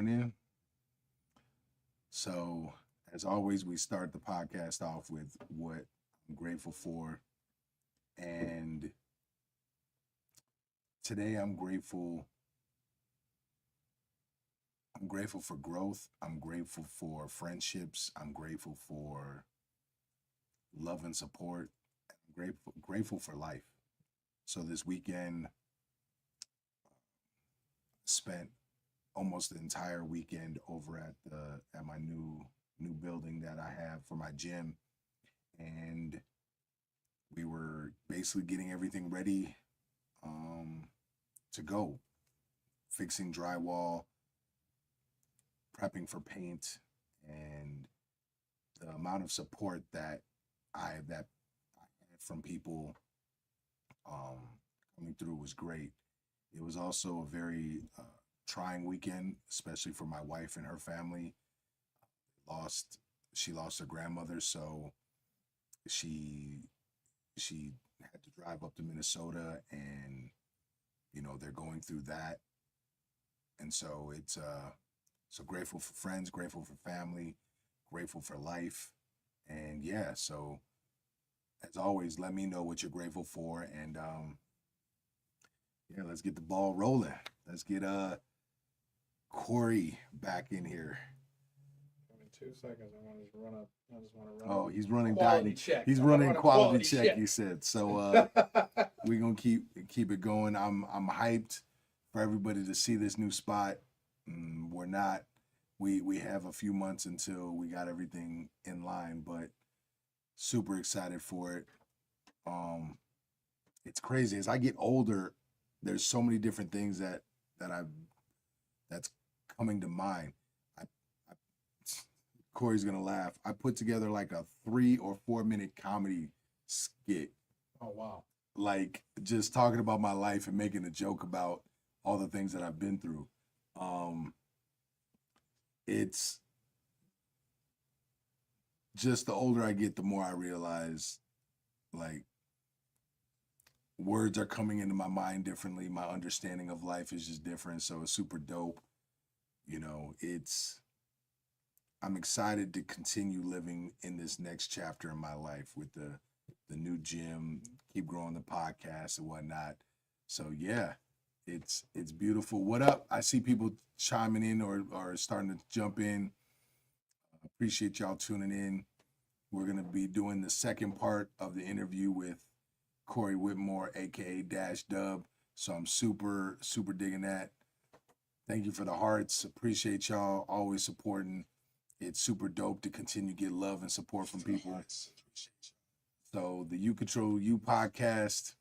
morning. So, as always, we start the podcast off with what I'm grateful for. And today I'm grateful for growth. I'm grateful for friendships. I'm grateful for love and support. I'm grateful for life. So this weekend spent almost the entire weekend over at my new building that I have for my gym, and we were basically getting everything ready to go, fixing drywall, prepping for paint, and the amount of support that I had from people coming through was great. It was also a very trying weekend, especially for my wife and her family. Lost She lost her grandmother, so she had to drive up to Minnesota, and they're going through that, and so it's so grateful for friends, grateful for family, grateful for life, and yeah. So as always, let me know what you're grateful for, and yeah, let's get the ball rolling. Let's get Corey back in here. Give me 2 seconds. I just want to run. Oh, he's running quality check. He's running quality check. He said so. We're gonna keep it going. I'm hyped for everybody to see this new spot. We're not. We have a few months until we got everything in line, but super excited for it. It's crazy. As I get older, there's so many different things that's coming to mind. Corey's gonna laugh. I put together like a 3 or 4 minute comedy skit. Oh wow! Like just talking about my life and making a joke about all the things that I've been through. It's just the older I get, the more I realize like words are coming into my mind differently. My understanding of life is just different. So it's super dope. I'm excited to continue living in this next chapter in my life with the new gym, keep growing the podcast and whatnot. So yeah, it's beautiful. What up? I see people chiming in or starting to jump in. Appreciate y'all tuning in. We're gonna be doing the second part of the interview with Corey Whitmore, aka Dash Dub. So I'm super digging that. Thank you for the hearts. Appreciate y'all always supporting. It's super dope to continue to get love and support from people. So the You Control You podcast,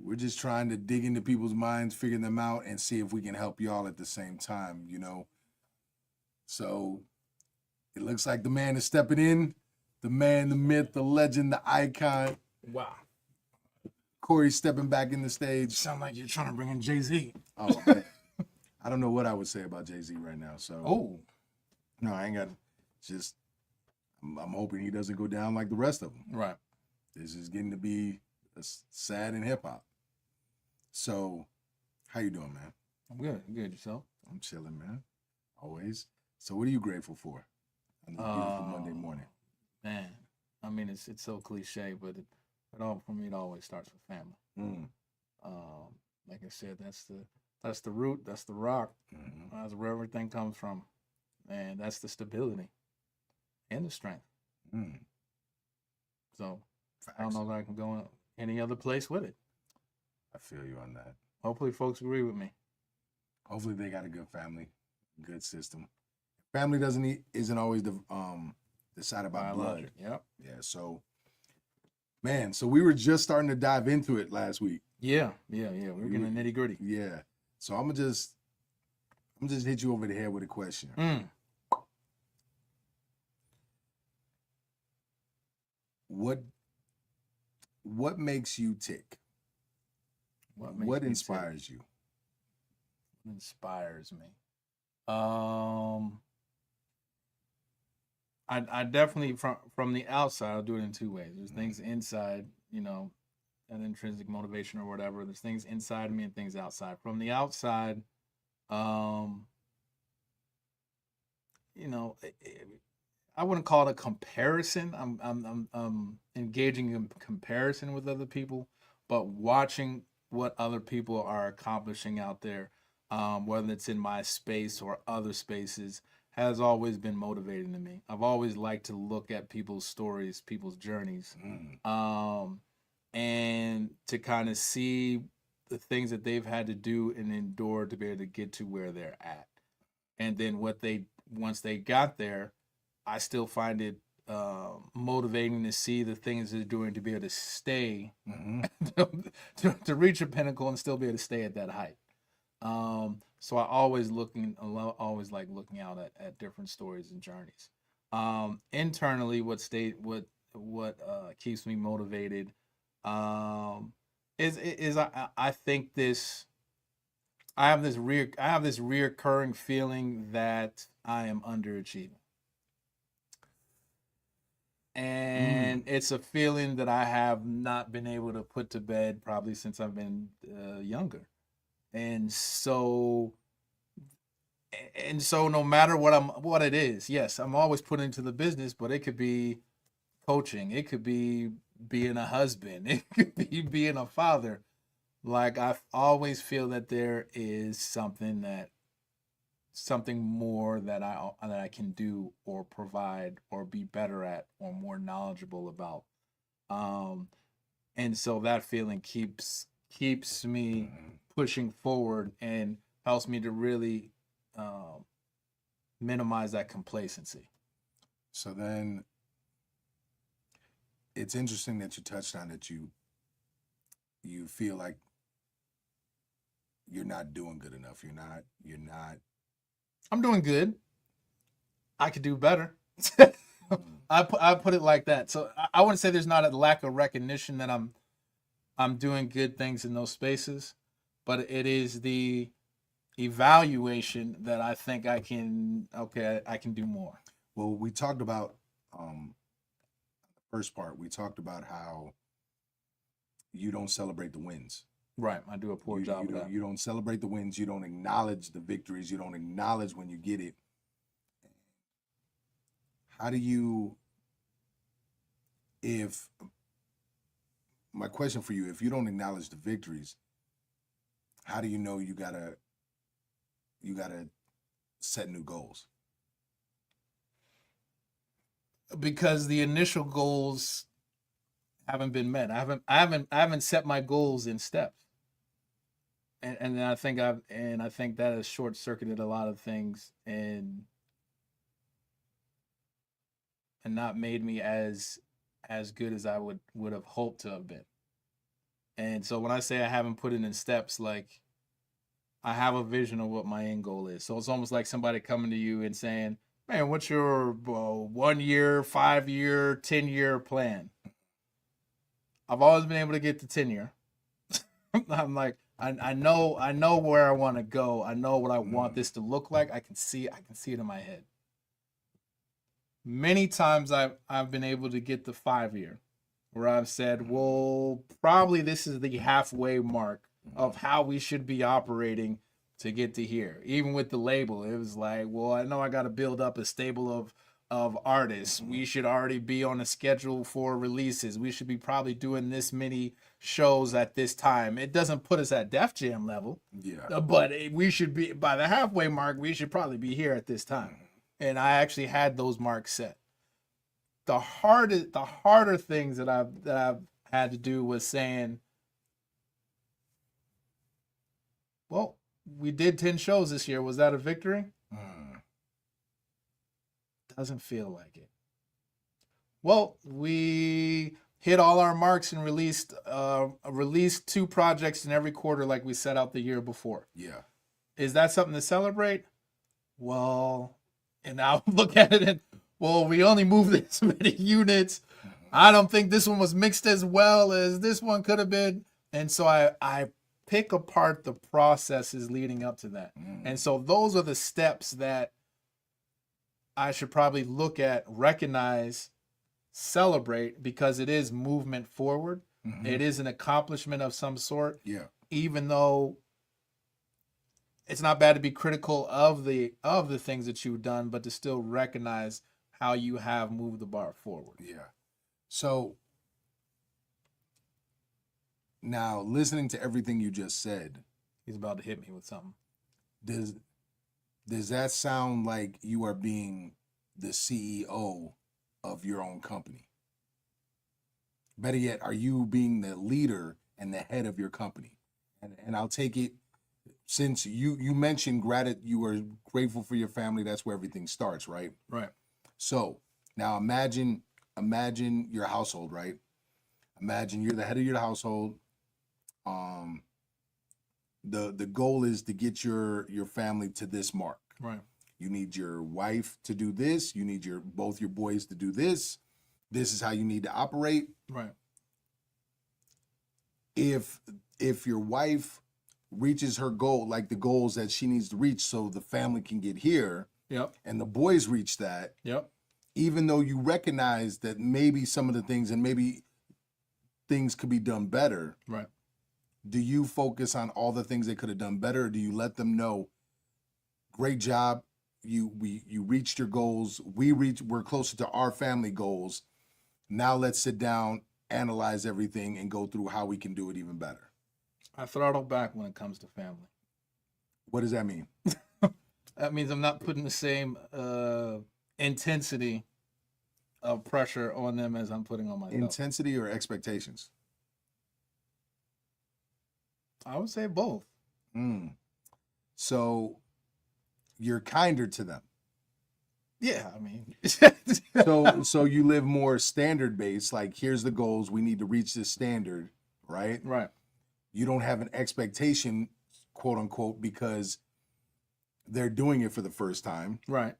we're just trying to dig into people's minds, figure them out, and see if we can help y'all at the same time, So it looks like the man is stepping in. The man, the myth, the legend, the icon. Wow. Corey's stepping back in the stage. You sound like you're trying to bring in Jay-Z. Oh, man. I don't know what I would say about Jay-Z right now. So. Oh. No, I ain't got. Just, I'm hoping he doesn't go down like the rest of them. Right. This is getting to be sad in hip hop. So, how you doing, man? I'm good. You good yourself? I'm chilling, man. Always. So, what are you grateful for on this beautiful Monday morning? Man, I mean, it's so cliche, but for me, it always starts with family. Like I said, that's the root, that's the rock, that's where everything comes from. And that's the stability and the strength. So I don't know if I can go any other place with it. I feel you on that. Hopefully folks agree with me. Hopefully they got a good family, good system. Family isn't always the side about blood. Yep. Yeah. So, man, so we were just starting to dive into it last week. Yeah. We were getting the nitty gritty. Yeah. So I'm gonna just hit you over the head with a question. What makes you tick? What inspires you? What inspires me? I definitely from the outside, I'll do it in two ways. There's things inside, an intrinsic motivation or whatever. There's things inside of me and things outside. From the outside, I wouldn't call it a comparison. I'm engaging in comparison with other people, but watching what other people are accomplishing out there, whether it's in my space or other spaces, has always been motivating to me. I've always liked to look at people's stories, people's journeys, and to kind of see the things that they've had to do and endure to be able to get to where they're at. And then once they got there, I still find it motivating to see the things they're doing to be able to stay, to reach a pinnacle and still be able to stay at that height. So I always like looking out at different stories and journeys. Internally, what keeps me motivated is I think I have this reoccurring feeling that I am underachieving. And it's a feeling that I have not been able to put to bed probably since I've been younger. And so no matter what it is, yes, I'm always put into the business, but it could be coaching, it could be being a husband, it could be being a father. Like, I always feel that there is something more that I can do or provide or be better at or more knowledgeable about. And so that feeling keeps me pushing forward and helps me to really minimize that complacency. So then it's interesting that you touched on that you feel like you're not doing good enough. You're not. I'm doing good. I could do better. I put it like that. So I wouldn't say there's not a lack of recognition that I'm doing good things in those spaces, but it is the evaluation that I think I can do more. Well, we talked about the first part. We talked about how you don't celebrate the wins. Right, I do a poor job of that. You don't celebrate the wins. You don't acknowledge the victories. You don't acknowledge when you get it. How do you? My question for you: if you don't acknowledge the victories, how do you know you gotta set new goals? Because the initial goals haven't been met. I haven't set my goals in steps. And I think that has short circuited a lot of things and not made me as good as I would have hoped to have been. And so when I say I haven't put it in steps, like, I have a vision of what my end goal is. So it's almost like somebody coming to you and saying, "Man, what's your 1 year, 5 year, 10-year plan?" I've always been able to get to 10-year. I'm like, I know where I want to go. I know what I want this to look like. I can see it in my head. Many times I've been able to get the 5-year, where I've said, well, probably this is the halfway mark of how we should be operating to get to here. Even with the label, it was like, well, I know I got to build up a stable of artists. We should already be on a schedule for releases. We should be probably doing this many shows at this time. It doesn't put us at Def Jam level, but we should be by the halfway mark. We should probably be here at this time. And I actually had those marks set. The harder things that I've had to do was saying, well, we did 10 shows this year. Was that a victory? Doesn't feel like it. Well, we hit all our marks and released 2 projects in every quarter like we set out the year before. Yeah. Is that something to celebrate? Well, and I'll look at it and, well, we only moved this many units. I don't think this one was mixed as well as this one could have been. And so I pick apart the processes leading up to that. And so those are the steps that I should probably look at, recognize, celebrate, because it is movement forward. It is an accomplishment of some sort. Yeah. Even though it's not bad to be critical of the things that you've done, but to still recognize how you have moved the bar forward. Yeah. So now, listening to everything you just said, He's about to hit me with something. does that sound like you are being the CEO of your own company? Better yet, are you being the leader and the head of your company? And I'll take it, since you mentioned you were grateful for your family. That's where everything starts, right? Right. So now imagine your household, right? Imagine you're the head of your household. The goal is to get your family to this mark. Right. You need your wife to do this. You need both your boys to do this. This is how you need to operate. Right. If your wife reaches her goal, like the goals that she needs to reach so the family can get here, Yep. and the boys reach that, Yep. even though you recognize that maybe some of the things and maybe things could be done better, Right. do you focus on all the things they could have done better, or do you let them know, great job, you reached your goals, we're closer to our family goals, now let's sit down, analyze everything, and go through how we can do it even better? I throttle back when it comes to family. What does that mean? That means I'm not putting the same intensity of pressure on them as I'm putting on myself. Intensity or expectations? I would say both. So you're kinder to them. Yeah, I mean. So you live more standard based, like here's the goals, we need to reach this standard, right? Right. You don't have an expectation, quote unquote, because they're doing it for the first time. Right.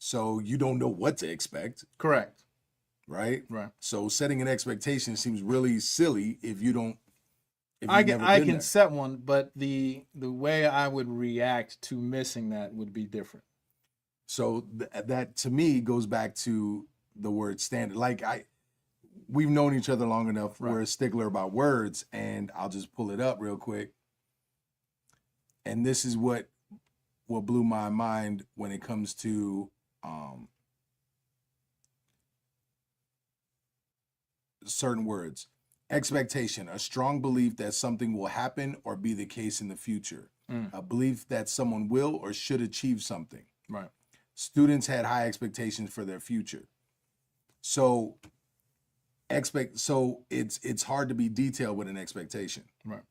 So you don't know what to expect. Correct. Right? Right. So setting an expectation seems really silly if you don't. I can set one, but the way I would react to missing that would be different. So that to me goes back to the word standard. Like we've known each other long enough. Right. We're a stickler about words, and I'll just pull it up real quick. And this is what blew my mind when it comes to certain words. Expectation, a strong belief that something will happen or be the case in the future. A belief that someone will or should achieve something. Right. Students had high expectations for their future. So it's hard to be detailed with an expectation. Right.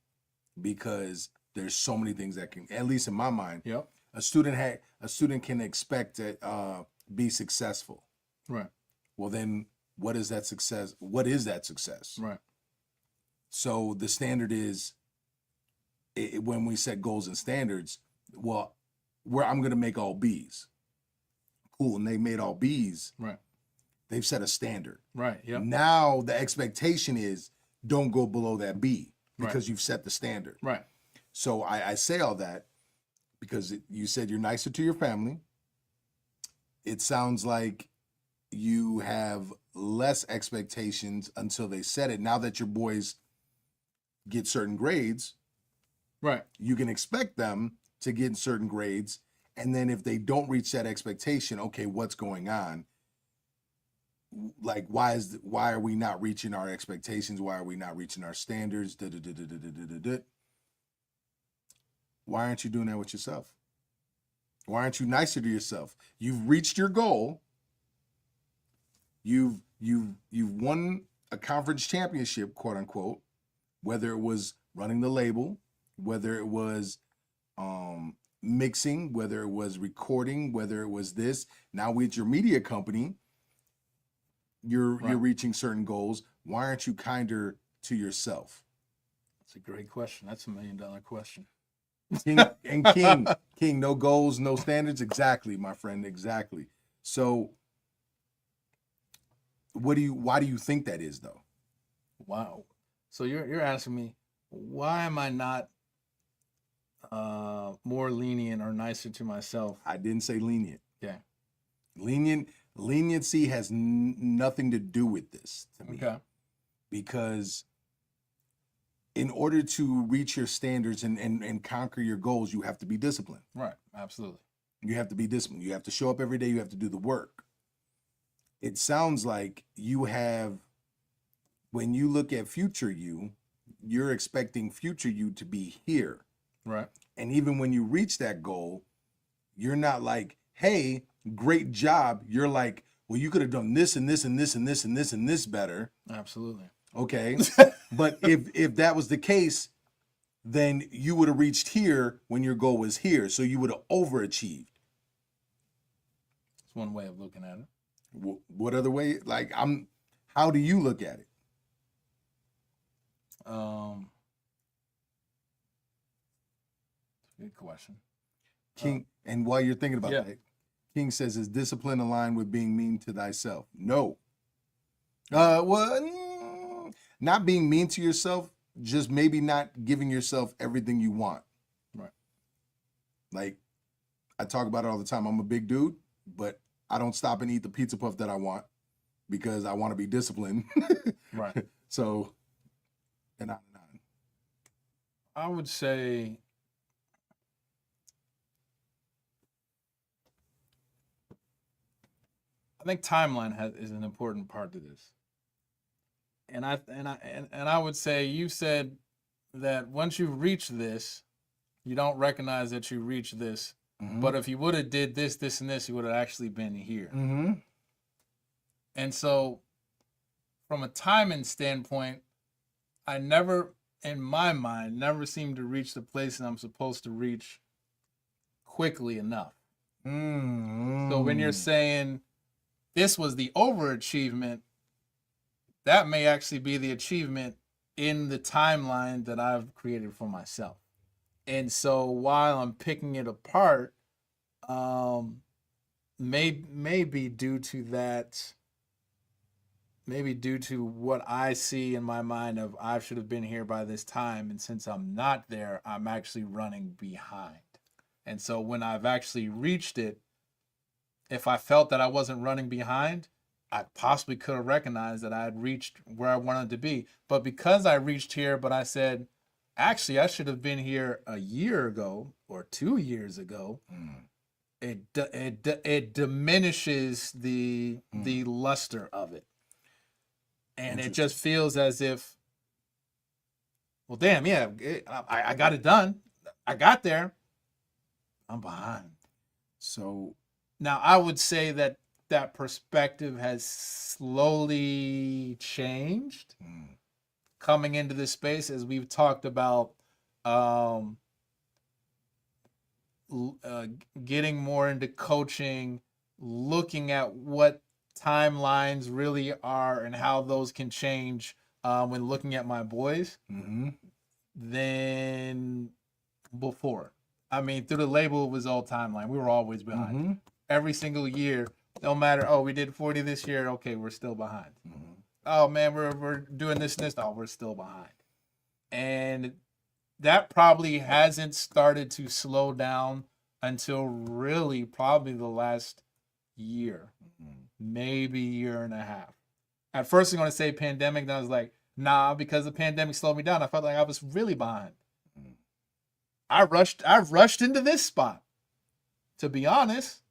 Because there's so many things that can, at least in my mind, yep. a student can expect to be successful. Right. Well, then what is that success? What is that success? Right. So the standard is, when we set goals and standards, well, I'm going to make all B's. Cool. And they made all B's. Right. They've set a standard. Right. Yep. Now the expectation is don't go below that B because you've set the standard. Right. So I say all that because you said you're nicer to your family. It sounds like you have less expectations until they set it. Now that your boys get certain grades, right, you can expect them to get certain grades. And then if they don't reach that expectation, okay, what's going on? Like, why are we not reaching our expectations? Why are we not reaching our standards? Why aren't you doing that with yourself? Why aren't you nicer to yourself? You've reached your goal. You've won a conference championship, quote unquote, whether it was running the label, whether it was mixing, whether it was recording, whether it was this. Now with your media company, you're reaching certain goals. Why aren't you kinder to yourself? That's a great question. That's $1 million question. King, no goals, no standards. Exactly, my friend. Exactly. So why do you think that is though? Wow. So you're asking me, why am I not more lenient or nicer to myself? I didn't say lenient. Yeah. Leniency has nothing to do with this to me. Okay. Because in order to reach your standards and conquer your goals, you have to be disciplined. Right. Absolutely. You have to be disciplined. You have to show up every day. You have to do the work. It sounds like you have, when you look at future you, you're expecting future you to be here. Right. And even when you reach that goal, you're not like, hey, great job. You're like, well, you could have done this and this and this and this and this and this better. Absolutely. Okay. But if that was the case, then you would have reached here when your goal was here. So you would have overachieved. It's one way of looking at it. What other way? How do you look at it? Good question. King, and while you're thinking about Yeah. that, King says, is discipline aligned with being mean to thyself? No. Not being mean to yourself, just maybe not giving yourself everything you want. Right. Like, I talk about it all the time. I'm a big dude, but I don't stop and eat the pizza puff that I want because I want to be disciplined. Right. So, and on and on. I would say I think timeline is an important part to this. And I would say you said that once you reach this, you don't recognize that you reached this. Mm-hmm. But if you would have did this, this, and this, you would have actually been here. Mm-hmm. And so from a timing standpoint, I never, in my mind, never seem to reach the place that I'm supposed to reach quickly enough. Mm-hmm. So when you're saying this was the overachievement, that may actually be the achievement in the timeline that I've created for myself. And so while I'm picking it apart, maybe due to that, maybe due to what I see in my mind of I should have been here by this time. And since I'm not there, I'm actually running behind. And so when I've actually reached it, if I felt that I wasn't running behind, I possibly could have recognized that I had reached where I wanted to be. But because I reached here, but I said, actually, I should have been here a year ago or 2 years ago. It diminishes the luster of it. And it just feels as if, well, damn, yeah, I got it done. I got there. I'm behind. So now I would say that perspective has slowly changed coming into this space as we've talked about getting more into coaching, looking at what timelines really are and how those can change when looking at my boys than before. I mean, through the label, it was all timeline. We were always behind. Every single year, no matter, oh, we did 40 this year. Okay, we're still behind. Oh, man, we're doing this and this. Oh, we're still behind. And that probably hasn't started to slow down until really probably the last year, maybe year and a half. At first, I'm going to say pandemic. Then I was like, nah, because the pandemic slowed me down. I felt like I was really behind. I rushed into this spot, to be honest.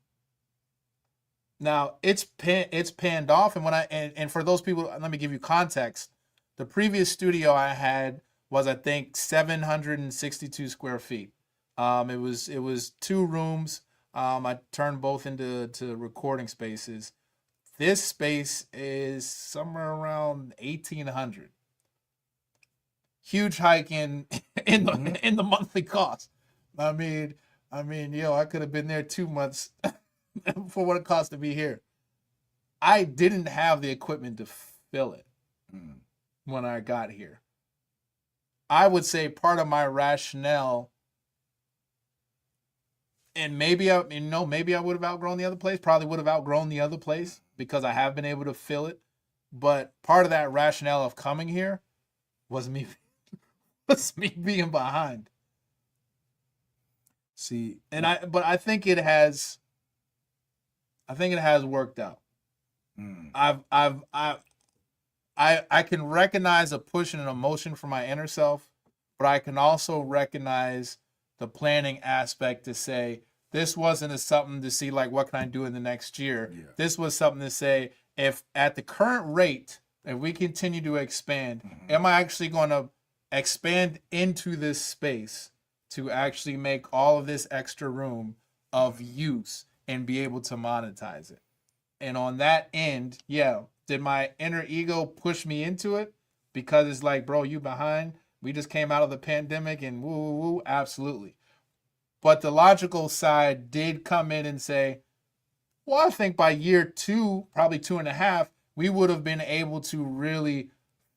Now it's panned off, and and for those people, let me give you context. The previous studio I had was, I think, 762 square feet. It was 2 rooms. I turned both into recording spaces. This space is somewhere around 1,800. Huge hike in the monthly cost. I mean, I could have been there 2 months for what it cost to be here. I didn't have the equipment to fill it when I got here. I would say part of my rationale, and maybe I would have outgrown the other place. Probably would have outgrown the other place because I have been able to fill it. But part of that rationale of coming here was me being behind. See, and I think it has worked out. I can recognize a push and an emotion from my inner self but I can also recognize the planning aspect to say, this wasn't something to see like, what can I do in the next year? Yeah. This was something to say, if at the current rate, if we continue to expand, am I actually going to expand into this space to actually make all of this extra room of use and be able to monetize it? And on that end, yeah, did my inner ego push me into it? Because it's like, bro, you behind. We just came out of the pandemic and woo, woo, woo. Absolutely. But the logical side did come in and say, well, I think by year 2, probably 2.5, we would have been able to really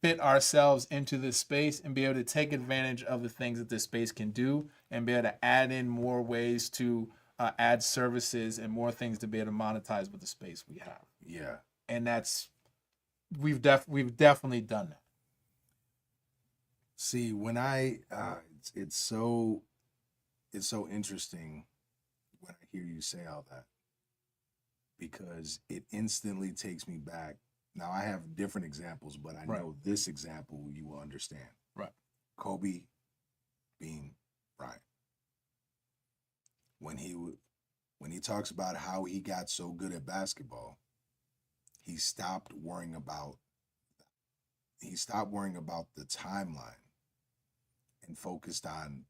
fit ourselves into this space and be able to take advantage of the things that this space can do and be able to add in more ways to add services and more things to be able to monetize with the space we have. Yeah. And that's, we've definitely done that. See, when I it's so interesting when I hear you say all that, because it instantly takes me back. Now I have different examples, but I know this example you will understand. Right. Kobe being Bryant. When he talks about how he got so good at basketball, he stopped worrying about the timeline and focused on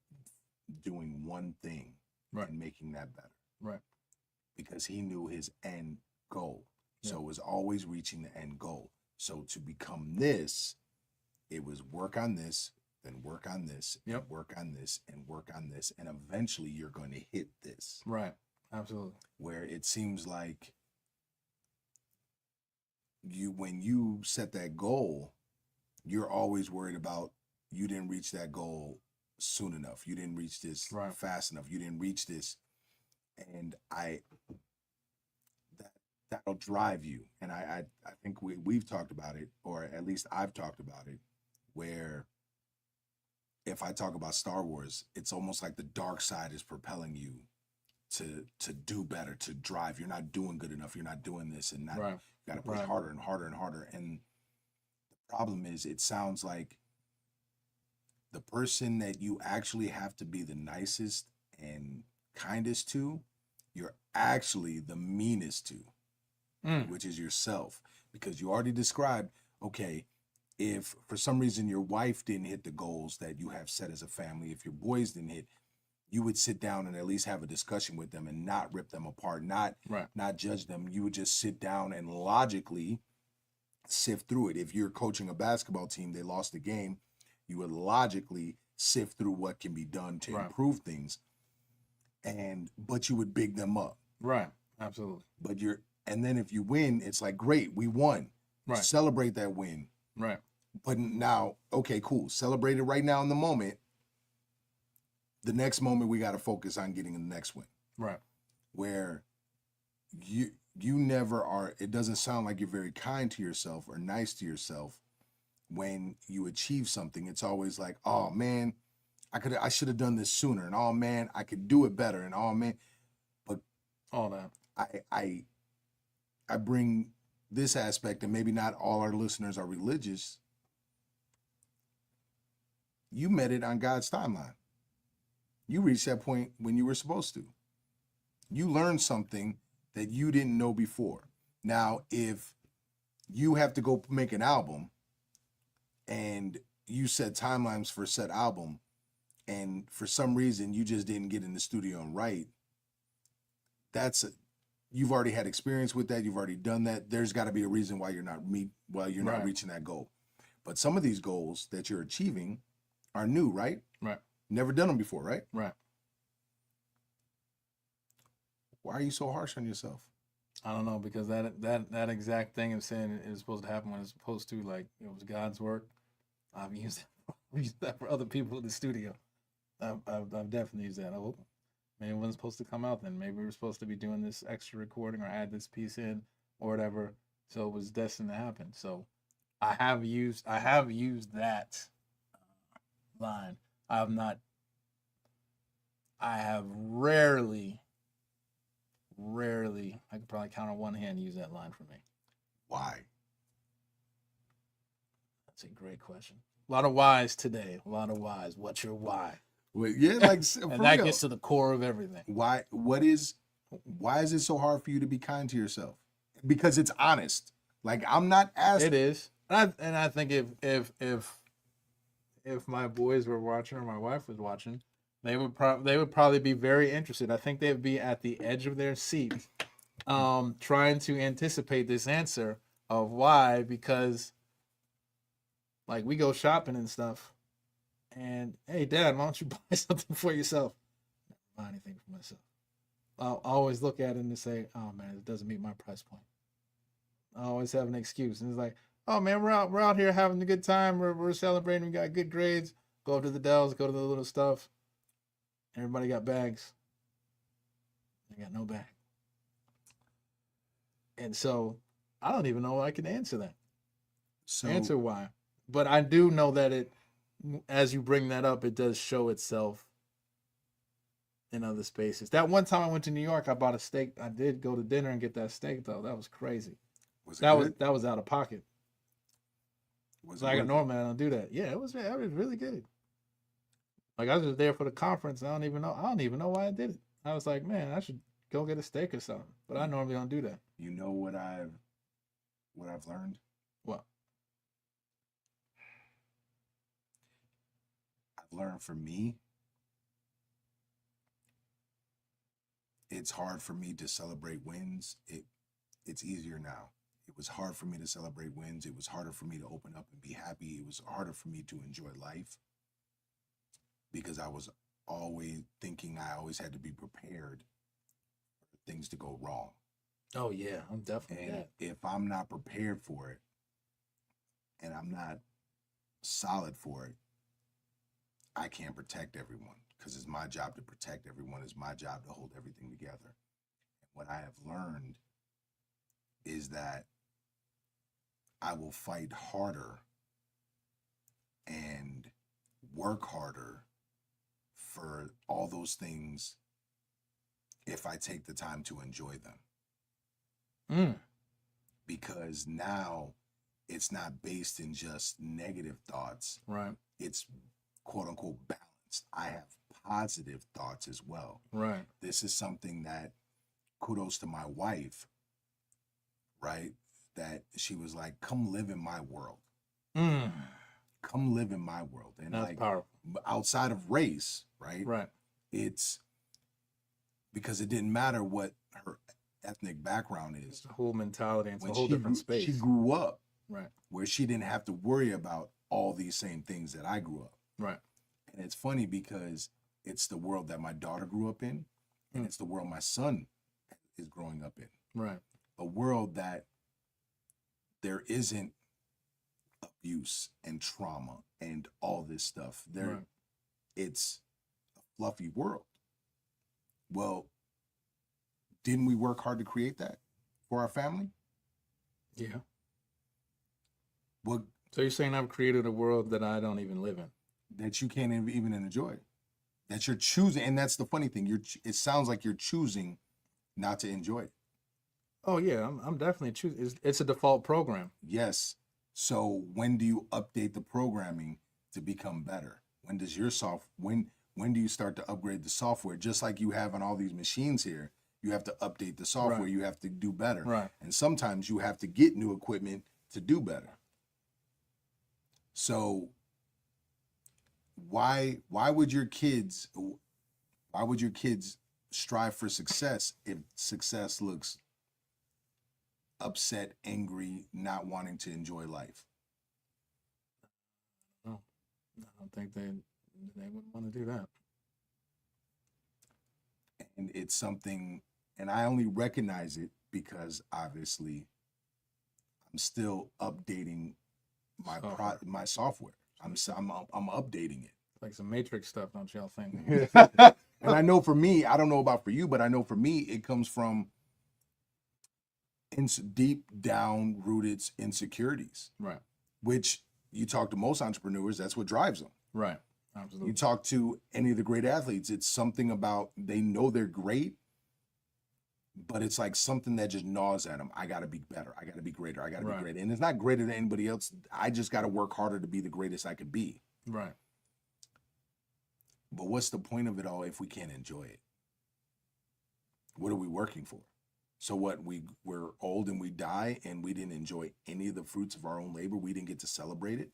doing one thing and making that better. Right. Because he knew his end goal. So it was always reaching the end goal. So to become this, it was work on this, then work on this, and work on this, and work on this, and eventually you're going to hit this. Right. Absolutely. Where it seems like when you set that goal, you're always worried about you didn't reach that goal soon enough. You didn't reach this fast enough. You didn't reach this. And that'll drive you. And I think we've talked about it, or at least I've talked about it, where if I talk about Star Wars, it's almost like the dark side is propelling you to do better, to drive. You're not doing good enough. You're not doing this, and not, you got to push harder and harder and harder. And the problem is, it sounds like the person that you actually have to be the nicest and kindest to, you're actually the meanest to, which is yourself. Because you already described, okay, if for some reason your wife didn't hit the goals that you have set as a family, if your boys didn't hit, you would sit down and at least have a discussion with them and not rip them apart, not judge them. You would just sit down and logically sift through it. If you're coaching a basketball team, they lost the game, you would logically sift through what can be done to improve things. But you would big them up. Right. Absolutely. And then if you win, it's like, great, we won. Right. Celebrate that win. Right. But now, okay, cool. Celebrate it right now in the moment. The next moment, we got to focus on getting the next win. Right. Where you never are, it doesn't sound like you're very kind to yourself or nice to yourself when you achieve something. It's always like, oh man, I should have done this sooner, and oh man, I could do it better, and oh man. But all that. I bring this aspect, and maybe not all our listeners are religious. You met it on God's timeline. You reached that point when you were supposed to. You learned something that you didn't know before. Now, if you have to go make an album and you set timelines for said album, and for some reason you just didn't get in the studio and write, you've already had experience with that. You've already done that. There's got to be a reason why you're not reaching that goal. But some of these goals that you're achieving are new, right? Right. Never done them before, right? Right. Why are you so harsh on yourself? I don't know, because that exact thing of saying it was supposed to happen when it's supposed to, like, it was God's work. I've used that for other people in the studio. I've definitely used that. Maybe it wasn't supposed to come out then. Maybe we were supposed to be doing this extra recording or add this piece in or whatever. So it was destined to happen. So I have used that line. I have rarely, I could probably count on one hand, use that line for me. Why? That's a great question. lot of whys today. A lot of whys. What's your why? Well, yeah, like for And that real. gets to the core of everything. Why is it so hard for you to be kind to yourself? Because it's honest. Like I'm not asking. It is. And I think if my boys were watching or my wife was watching, they would probably be very interested. I think they'd be at the edge of their seat, trying to anticipate this answer of why. Because like we go shopping and stuff, and hey, Dad, why don't you buy something for yourself? Never buy anything for myself. I'll always look at it and say, oh man, it doesn't meet my price point. I always have an excuse, and it's like, oh man, we're out here having a good time. We're celebrating. We got good grades. Go up to the Dells, go to the little stuff. Everybody got bags. I got no bag. And so I don't even know if I can answer that. Answer why. But I do know that it, as you bring that up, it does show itself in other spaces. That one time I went to New York, I bought a steak. I did go to dinner and get that steak though. That was crazy. That was out of pocket. Like normally I don't do that. Yeah, it was really good. Like I was just there for the conference. I don't even know why I did it. I was like, man, I should go get a steak or something. But I normally don't do that. You know what I've learned? What? I've learned for me, it's hard for me to celebrate wins. It's easier now. It was hard for me to celebrate wins. It was harder for me to open up and be happy. It was harder for me to enjoy life because I was always thinking I always had to be prepared for things to go wrong. Oh yeah, I'm definitely. And if I'm not prepared for it and I'm not solid for it, I can't protect everyone because it's my job to protect everyone. It's my job to hold everything together. And what I have learned is that I will fight harder and work harder for all those things if I take the time to enjoy them. Because now it's not based in just negative thoughts. Right. It's quote unquote balanced. I have positive thoughts as well. Right. This is something that kudos to my wife, right? That she was like, come live in my world. Come live in my world. And that's like powerful. Outside of race, right? Right. It's because it didn't matter what her ethnic background is. It's a whole mentality. It's a whole different space. She grew up right where she didn't have to worry about all these same things that I grew up. Right. And it's funny because it's the world that my daughter grew up in, and it's the world my son is growing up in. Right. A world that there isn't abuse and trauma and all this stuff. It's a fluffy world. Well, didn't we work hard to create that for our family? Yeah. Well, so you're saying I've created a world that I don't even live in? That you can't even enjoy. That you're choosing, and that's the funny thing. It sounds like you're choosing not to enjoy it. Oh yeah, I'm definitely choosing. It's a default program. Yes. So when do you update the programming to become better? When does your when do you start to upgrade the software? Just like you have on all these machines here, you have to update the software. Right. You have to do better. Right. And sometimes you have to get new equipment to do better. So why would your kids strive for success if success looks upset, angry, not wanting to enjoy life? No, I don't think they wouldn't want to do that. And it's something, and I only recognize it because obviously I'm still updating my software. I'm updating it. Like some Matrix stuff, don't y'all think? And I know for me, I don't know about for you, but I know for me, it comes from deep down rooted insecurities. Right. Which you talk to most entrepreneurs, that's what drives them. Right. Absolutely. You talk to any of the great athletes, it's something about they know they're great, but it's like something that just gnaws at them. I got to be better. I got to be greater. I got to be Right. greater. And it's not greater than anybody else. I just got to work harder to be the greatest I could be. Right. But what's the point of it all if we can't enjoy it? What are we working for? So what, we're old and we die and we didn't enjoy any of the fruits of our own labor? We didn't get to celebrate it?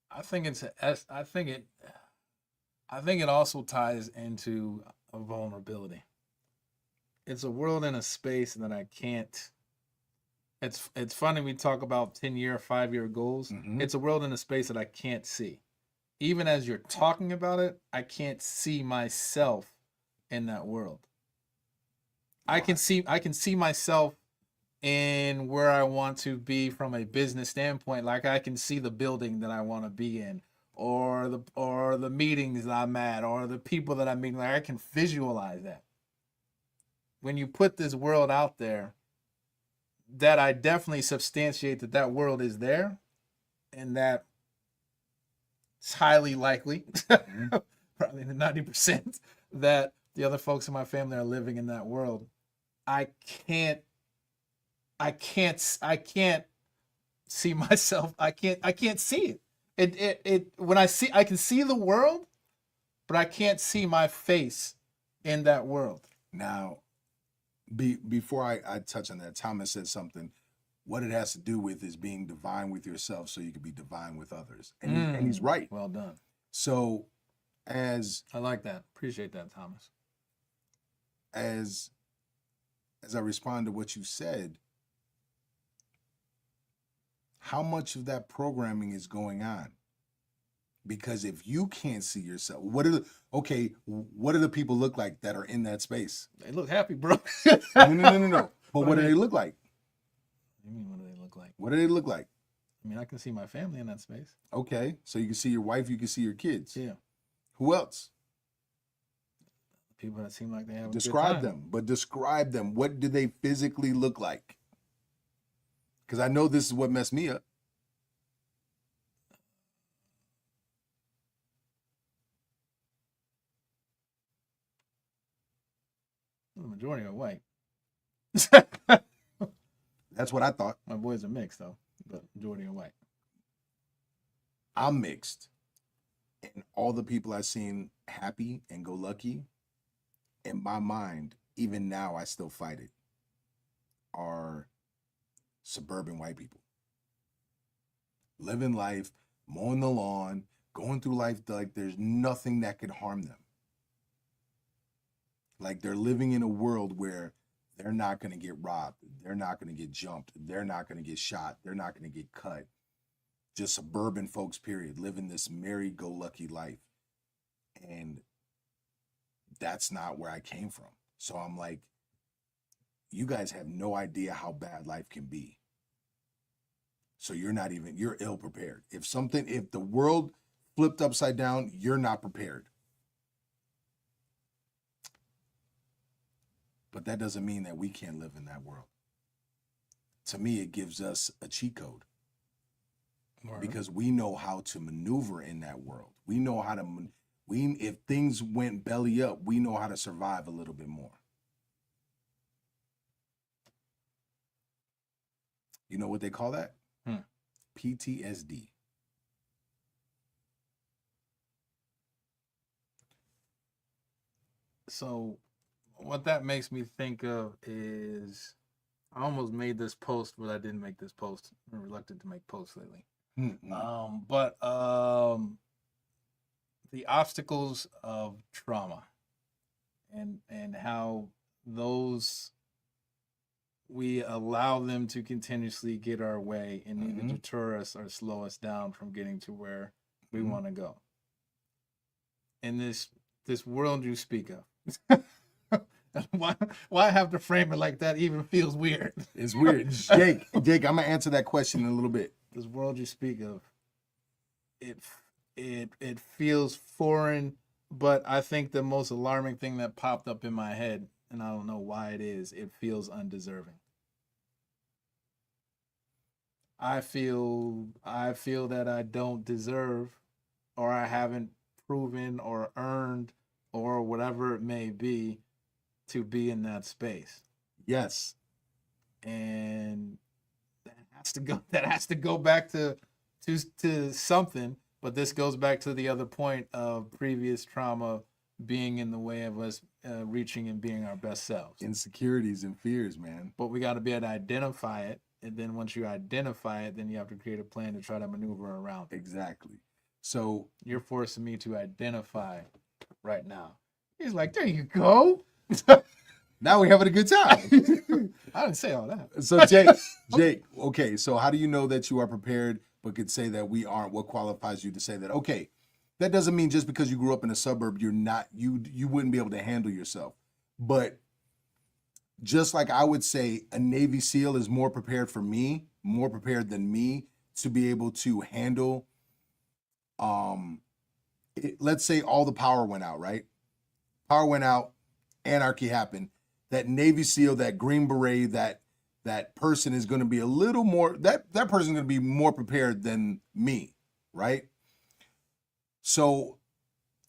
I think it also ties into a vulnerability. It's a world and a space that I can't. It's funny we talk about 10-year, 5-year goals. Mhm. It's a world and a space that I can't see. Even as you're talking about it, I can't see myself in that world. I can see myself in where I want to be from a business standpoint. Like I can see the building that I want to be in, or the meetings that I'm at, or the people that I'm meeting. Like I can visualize that. When you put this world out there, that I definitely substantiate that world is there, and that it's highly likely, probably the 90%, that the other folks in my family are living in that world. I can't see myself. I can't see it. It when I can see the world, but I can't see my face in that world. Now, before I touch on that, Thomas said something. What it has to do with is being divine with yourself so you can be divine with others. And he's right. Well done. So I like that. Appreciate that, Thomas. As I respond to what you said, how much of that programming is going on? Because if you can't see yourself, what do the people look like that are in that space? They look happy, bro. No. But what do they look like? What do you mean, what do they look like? What do they look like? I mean, I can see my family in that space. Okay, so you can see your wife, you can see your kids. Yeah. Who else? People that seem like they have Describe a good time. them, but describe them. What do they physically look like? Because I know this is what messed me up. The majority are white. That's what I thought. My boys are mixed though, but majority are white. I'm mixed. And all the people I've seen happy and go lucky, in my mind, even now I still fight it, are suburban white people. Living life, mowing the lawn, going through life like there's nothing that could harm them. Like they're living in a world where they're not going to get robbed. They're not going to get jumped. They're not going to get shot. They're not going to get cut. Just suburban folks, period, living this merry-go-lucky life. And that's not where I came from. So I'm like, you guys have no idea how bad life can be. So you're ill prepared. If the world flipped upside down, you're not prepared. But that doesn't mean that we can't live in that world. To me, it gives us a cheat code. Right. Because we know how to maneuver in that world. We know how to, if things went belly up, we know how to survive a little bit more. You know what they call that? PTSD. So what that makes me think of is I almost made this post, but I didn't make this post. I'm reluctant to make posts lately. Mm-hmm. But the obstacles of trauma and how those we allow them to continuously get our way and either deter us or slow us down from getting to where we want to go. In this world you speak of. Why I have to frame it like that even feels weird. It's weird. Jake, I'm gonna answer that question in a little bit. This world you speak of, it feels foreign, but I think the most alarming thing that popped up in my head, and I don't know why it is, it feels undeserving. I feel that I don't deserve, or I haven't proven or earned, or whatever it may be, to be in that space. Yes. And that has to go back to something. But this goes back to the other point of previous trauma being in the way of us reaching and being our best selves. Insecurities and fears, man. But we got to be able to identify it. And then once you identify it, then you have to create a plan to try to maneuver around it. Exactly. So you're forcing me to identify right now. He's like, there you go. Now we're having a good time. I didn't say all that. So Jake, okay, so how do you know that you are prepared but could say that we aren't? What qualifies you to say that? Okay, that doesn't mean just because you grew up in a suburb, you wouldn't be able to handle yourself. But just like I would say a Navy SEAL is more prepared than me to be able to handle, let's say all the power went out, right? Power went out, anarchy happened. That Navy SEAL, that Green Beret, that person is going to be a little more, that person is going to be more prepared than me, right? So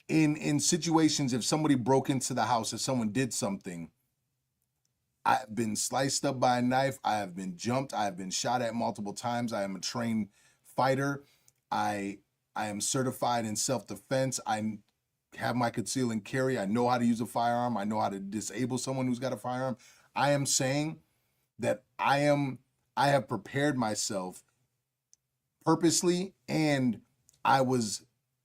in situations, if somebody broke into the house, if someone did something, I've been sliced up by a knife, I have been jumped, I have been shot at multiple times, I am a trained fighter, I am certified in self-defense, I have my conceal and carry. I know how to use a firearm. I know how to disable someone who's got a firearm. I am saying that I have prepared myself purposely, and I was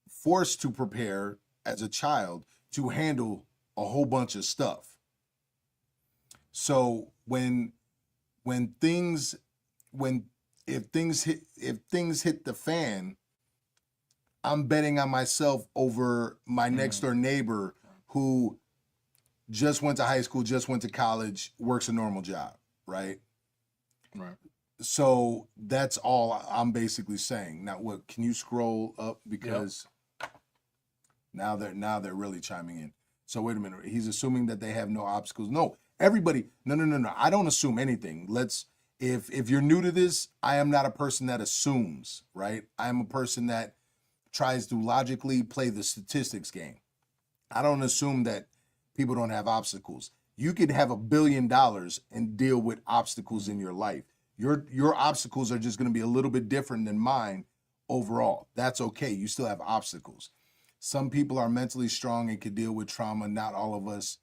forced to prepare as a child to handle a whole bunch of stuff. So if things hit the fan, I'm betting on myself over my next door neighbor who just went to high school, just went to college, works a normal job, right? Right. So that's all I'm basically saying. Now, what can you scroll up because now they're really chiming in. So wait a minute. He's assuming that they have no obstacles. No, everybody. No. I don't assume anything. If you're new to this, I am not a person that assumes, right? I am a person that tries to logically play the statistics game. I don't assume that people don't have obstacles. You could have $1 billion and deal with obstacles in your life. Your obstacles are just going to be a little bit different than mine overall. That's okay. You still have obstacles. Some people are mentally strong and can deal with trauma. Not all of us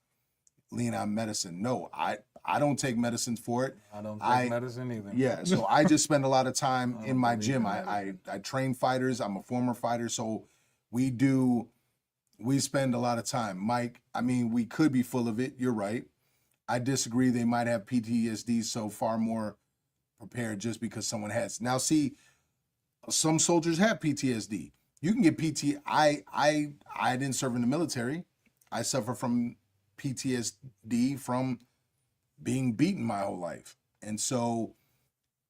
lean on medicine. No, I don't take medicine for it. I don't take medicine either. Yeah, so I just spend a lot of time in my gym. I train fighters. I'm a former fighter, so we spend a lot of time. Mike, I mean, we could be full of it. You're right. I disagree. They might have PTSD, so far more prepared just because someone has. Now, see, some soldiers have PTSD. You can get I didn't serve in the military. I suffer from PTSD from being beaten my whole life. And so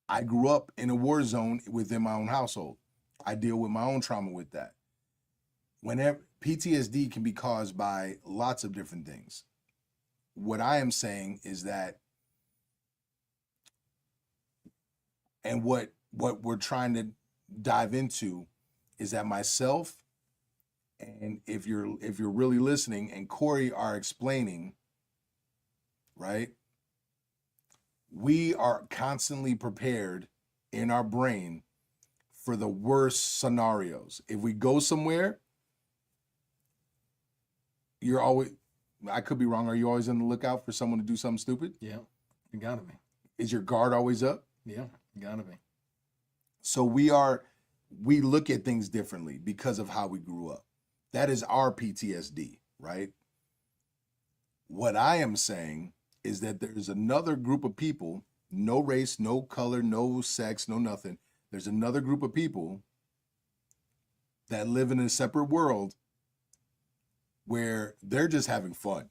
I grew up in a war zone within my own household. I deal with my own trauma with that. Whenever PTSD can be caused by lots of different things. What I am saying is that, and what we're trying to dive into is that myself, and if you're really listening, and Corey are explaining, right? We are constantly prepared in our brain for the worst scenarios. If we go somewhere, you're always, I could be wrong, are you always on the lookout for someone to do something stupid? Yeah, you gotta be. Is your guard always up? Yeah, you gotta be. So we look at things differently because of how we grew up. That is our PTSD, right? What I am saying is that there's another group of people, no race, no color, no sex, no nothing. There's another group of people that live in a separate world where they're just having fun,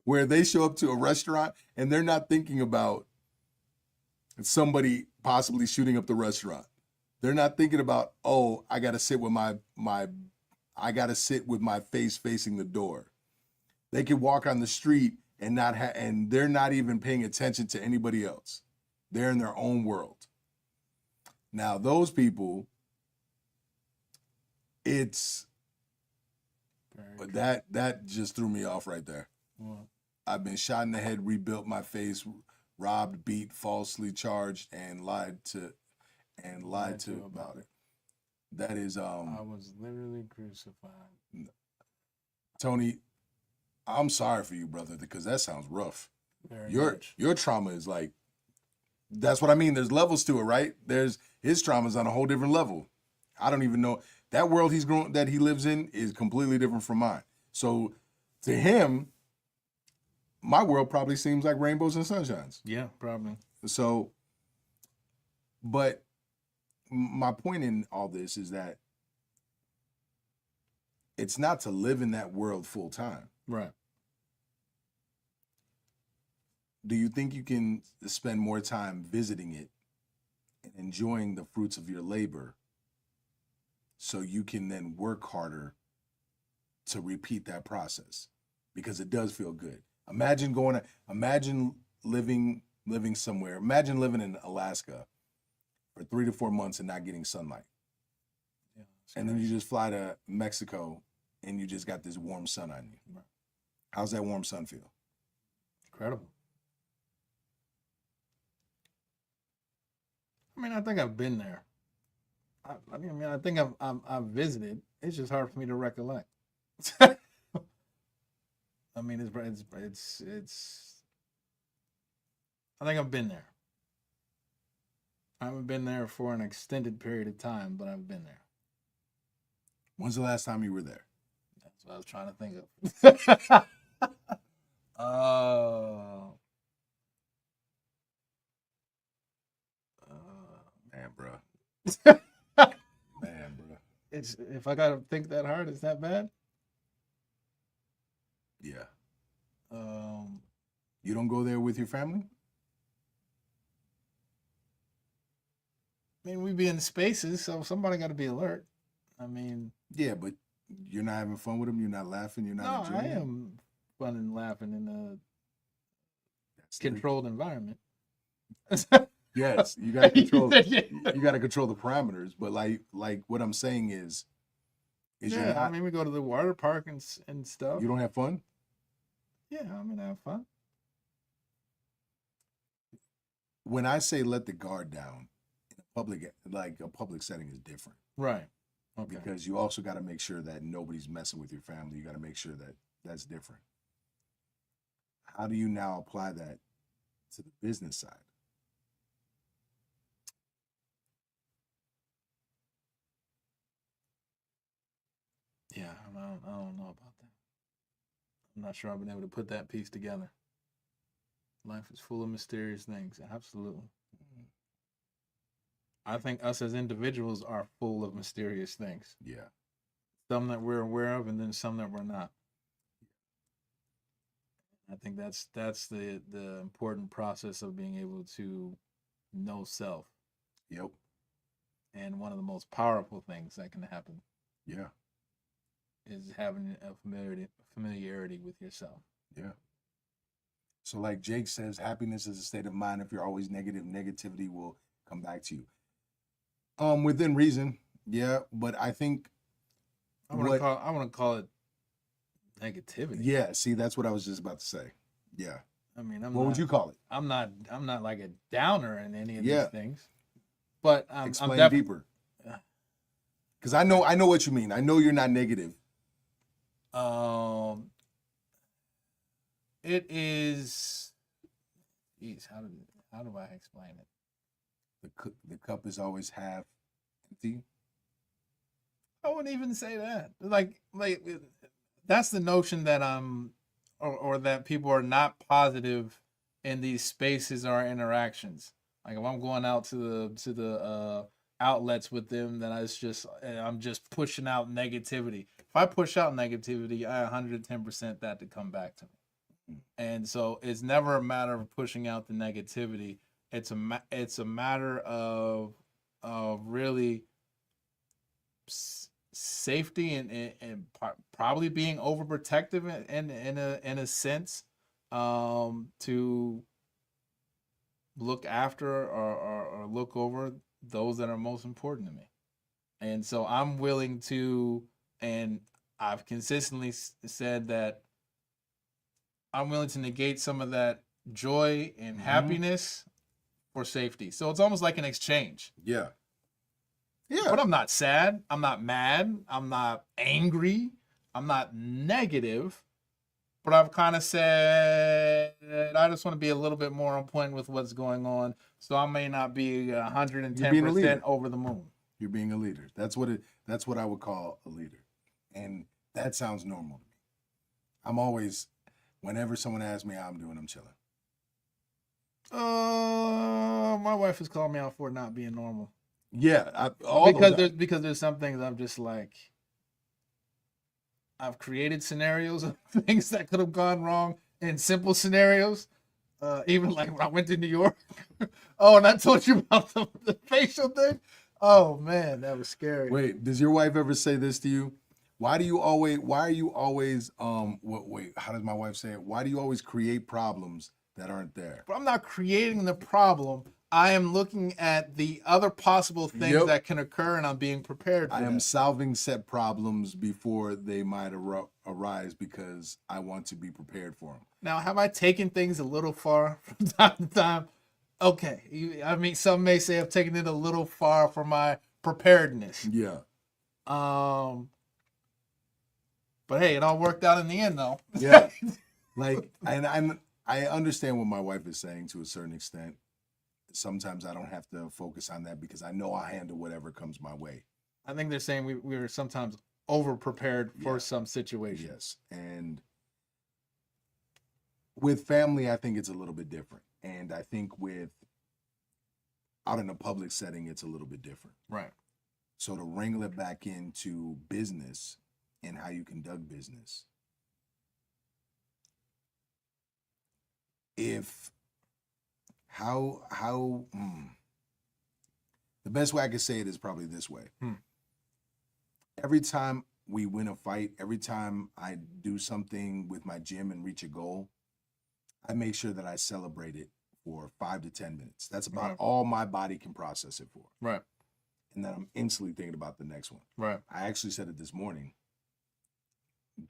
where they show up to a restaurant and they're not thinking about somebody possibly shooting up the restaurant. They're not thinking about, oh, I got to sit with my face facing the door. They can walk on the street and and they're not even paying attention to anybody else. They're in their own world. Now, those people, that just threw me off right there. Well, I've been shot in the head, rebuilt my face, robbed, beat, falsely charged, and lied to about it. That is I was literally crucified. Tony, I'm sorry for you, brother, because that sounds rough. Very Your much. your trauma is like, that's what I mean. There's levels to it, right? His trauma is on a whole different level. I don't even know that world that he lives in is completely different from mine. So to him, my world probably seems like rainbows and sunshines. Yeah, probably. So, but my point in all this is that it's not to live in that world full time. Right. Do you think you can spend more time visiting it and enjoying the fruits of your labor so you can then work harder to repeat that process? Because it does feel good. Imagine living somewhere. Imagine living in Alaska for 3 to 4 months and not getting sunlight. Yeah, and then you just fly to Mexico and you just got this warm sun on you. Right. How's that warm sun feel? Incredible. I mean, I think I've been there. I think I've visited. It's just hard for me to recollect. I mean, it's. I think I've been there. I haven't been there for an extended period of time, but I've been there. When's the last time you were there? That's what I was trying to think of. Man, bro. Man, bro. It's if I gotta think that hard, it's that bad. Yeah. You don't go there with your family? I mean, we be in spaces, so somebody got to be alert. I mean, yeah, but you're not having fun with them. You're not laughing. You're not enjoying it. I am fun and laughing in a controlled environment. Yes, you got to control. You got to control the parameters. But like what I'm saying is yeah. you're not, I mean, we go to the water park and stuff. You don't have fun? Yeah, I mean, I have fun. When I say let the guard down, a public setting is different. Right. Okay. Because you also got to make sure that nobody's messing with your family. You got to make sure that that's different. How do you now apply that to the business side? Yeah, I don't know about that. I'm not sure I've been able to put that piece together. Life is full of mysterious things. Absolutely. I think us as individuals are full of mysterious things. Yeah. Some that we're aware of, and then some that we're not. I think that's the important process of being able to know self. Yep. And one of the most powerful things that can happen. Yeah. Is having a familiarity with yourself. Yeah. So like Jake says, happiness is a state of mind. If you're always negative, negativity will come back to you. Within reason, yeah, but I think I want to call it negativity. Yeah, see, that's what I was just about to say. Yeah. I mean, what would you call it? I'm not like a downer in any of these things. But explain deeper. Because I know what you mean. I know you're not negative. It is. Geez, how do I explain it? The cup is always half empty. I wouldn't even say that. Like that's the notion that or that people are not positive in these spaces or interactions. Like if I'm going out to the outlets with them, then I'm just pushing out negativity. If I push out negativity, I 110% that to come back to me. And so it's never a matter of pushing out the negativity. It's a matter of really safety and probably being overprotective in a sense to look after or look over those that are most important to me. And so I'm willing to, and I've consistently said that I'm willing to negate some of that joy and Mhm. happiness for safety. So it's almost like an exchange. Yeah. But I'm not sad. I'm not mad. I'm not angry. I'm not negative. But I've kind of said I just want to be a little bit more on point with what's going on. So I may not be You're being a 110% leader. over the moon. You're being a leader. That's what I would call a leader. And that sounds normal to me. I'm always, whenever someone asks me how I'm doing, I'm chilling. My wife has called me out for not being normal. Yeah, because there's some things I'm just like, I've created scenarios of things that could have gone wrong in simple scenarios. Even like when I went to New York. Oh, and I told you about the facial thing. Oh man, that was scary. Wait, does your wife ever say this to you? Why are you always wait, how does my wife say it? Why do you always create problems that aren't there? But I'm not creating the problem. I am looking at the other possible things that can occur, and I'm being prepared for I am that. solving set problems before they might arise because I want to be prepared for them. Now, have I taken things a little far from time to time? Okay. I mean, some may say I've taken it a little far for my preparedness. Yeah. But hey, it all worked out in the end, though. Yeah. Like, and I understand what my wife is saying to a certain extent. Sometimes I don't have to focus on that because I know I'll handle whatever comes my way. I think they're saying we were sometimes over prepared for some situations. Yes. And with family, I think it's a little bit different. And I think with out in a public setting, it's a little bit different. Right. So to wrangle it back into business and how you conduct business, the best way I could say it is probably this way. Every time we win a fight, every time I do something with my gym and reach a goal, I make sure that I celebrate it for 5 to 10 minutes. That's about all my body can process it for. Right. And then I'm instantly thinking about the next one. Right. I actually said it this morning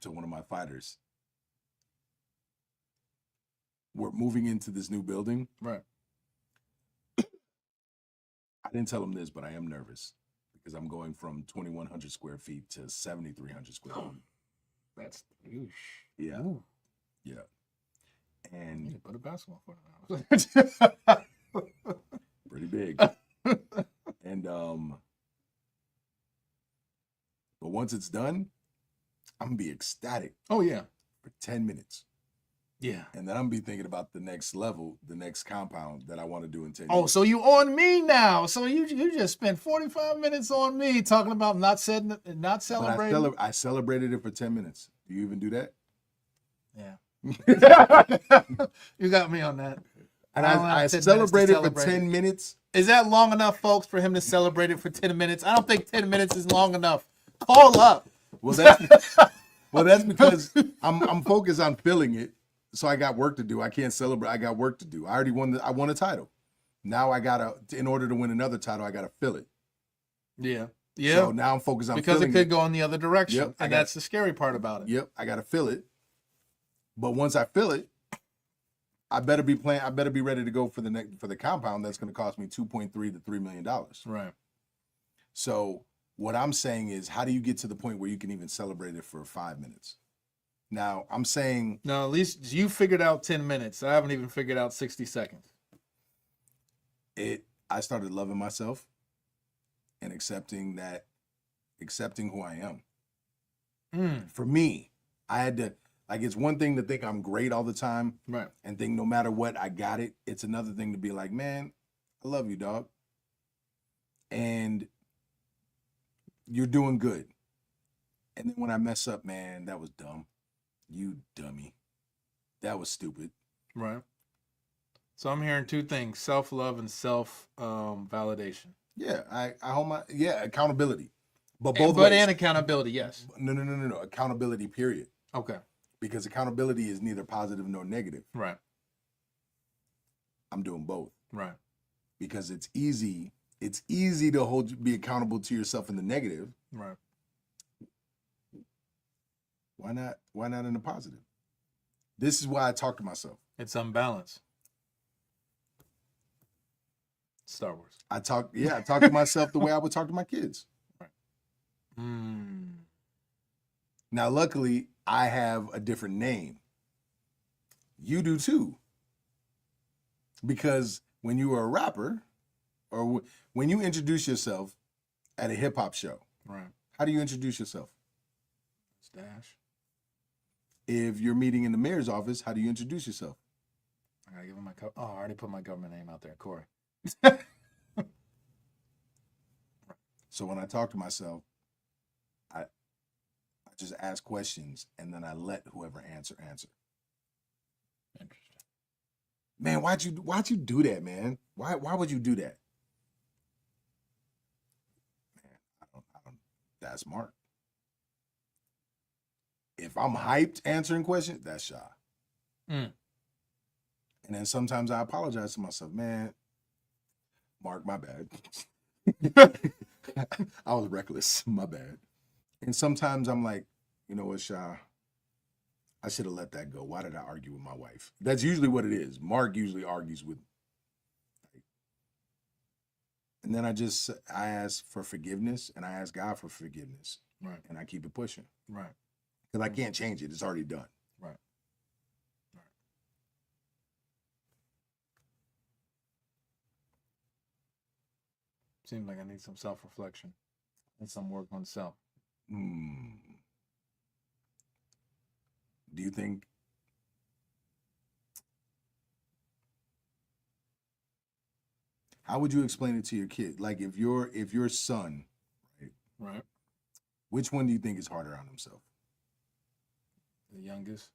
to one of my fighters. We're moving into this new building. Right. I didn't tell him this, but I am nervous because I'm going from 2,100 square feet to 7,300 square feet. That's oosh. Yeah. Ooh. Yeah. You And need to put a basketball court around. pretty big. And but once it's done, I'm gonna be ecstatic Oh yeah. for 10 minutes. Yeah. And then I'm gonna be thinking about the next level, the next compound that I want to do in 10 Oh, years. so you on me now? So you just spent 45 minutes on me talking about not But celebrating. I celebrated it for 10 minutes. Do you even do that? Yeah. You got me on that. And I don't have I 10 minutes to celebrated for celebrate 10 minutes. Is that long enough, folks, for him to celebrate it for 10 minutes? I don't think 10 minutes is long enough. Call up. Well, that's because I'm focused on filling it. So I got work to do. I can't celebrate. I got work to do. I already won. I won a title. Now I gotta, in order to win another title, I gotta fill it. Yeah. Yeah. So now I'm focused on because it filling could go in the other direction. Yep, And that's the scary part about it. Yep, I gotta fill it. But once I fill it, I better be ready to go for the compound that's gonna cost me $2.3 to $3 million. Right. So what I'm saying is, how do you get to the point where you can even celebrate it for 5 minutes? Now I'm saying No, at least you figured out 10 minutes. I haven't even figured out 60 seconds. I started loving myself and accepting who I am. For me, I had to, like, it's one thing to think I'm great all the time, Right. and think no matter what, I got it. It's another thing to be like, man, I love you, dog. And you're doing good. And then when I mess up, man, that was dumb. You dummy. That was stupid. Right. So I'm hearing two things: self-love and self-validation. Yeah, I hold accountability. But both ways. And accountability, yes. No. Accountability, period. Okay. Because accountability is neither positive nor negative. Right. I'm doing both. Right. Because it's easy to be accountable to yourself in the negative. Right. Why not in the positive? This is why I talk to myself. It's unbalanced. Star Wars. I talk to myself the way I would talk to my kids. Right. Now, luckily, I have a different name. You do too. Because when you were a rapper, or when you introduce yourself at a hip hop show, right? How do you introduce yourself? Stash. If you're meeting in the mayor's office, how do you introduce yourself? I gotta give him my I already put my government name out there, Corey. So when I talk to myself, I just ask questions and then I let whoever answer. Interesting. Man, why'd you do that, man? Why would you do that? Man, I don't. That's Mark. If I'm hyped answering questions, that's shy. And then sometimes I apologize to myself, man. Mark, my bad. I was reckless, my bad. And sometimes I'm like, you know what, Sha? I should have let that go. Why did I argue with my wife? That's usually what it is. Mark usually argues with. And then I ask for forgiveness and I ask God for forgiveness. Right. And I keep it pushing. Right. Because I can't change it. It's already done. Right. Seems like I need some self-reflection and some work on self. Do you think how would you explain it to your kid? Like if your son, Right. Which one do you think is harder on himself? The youngest.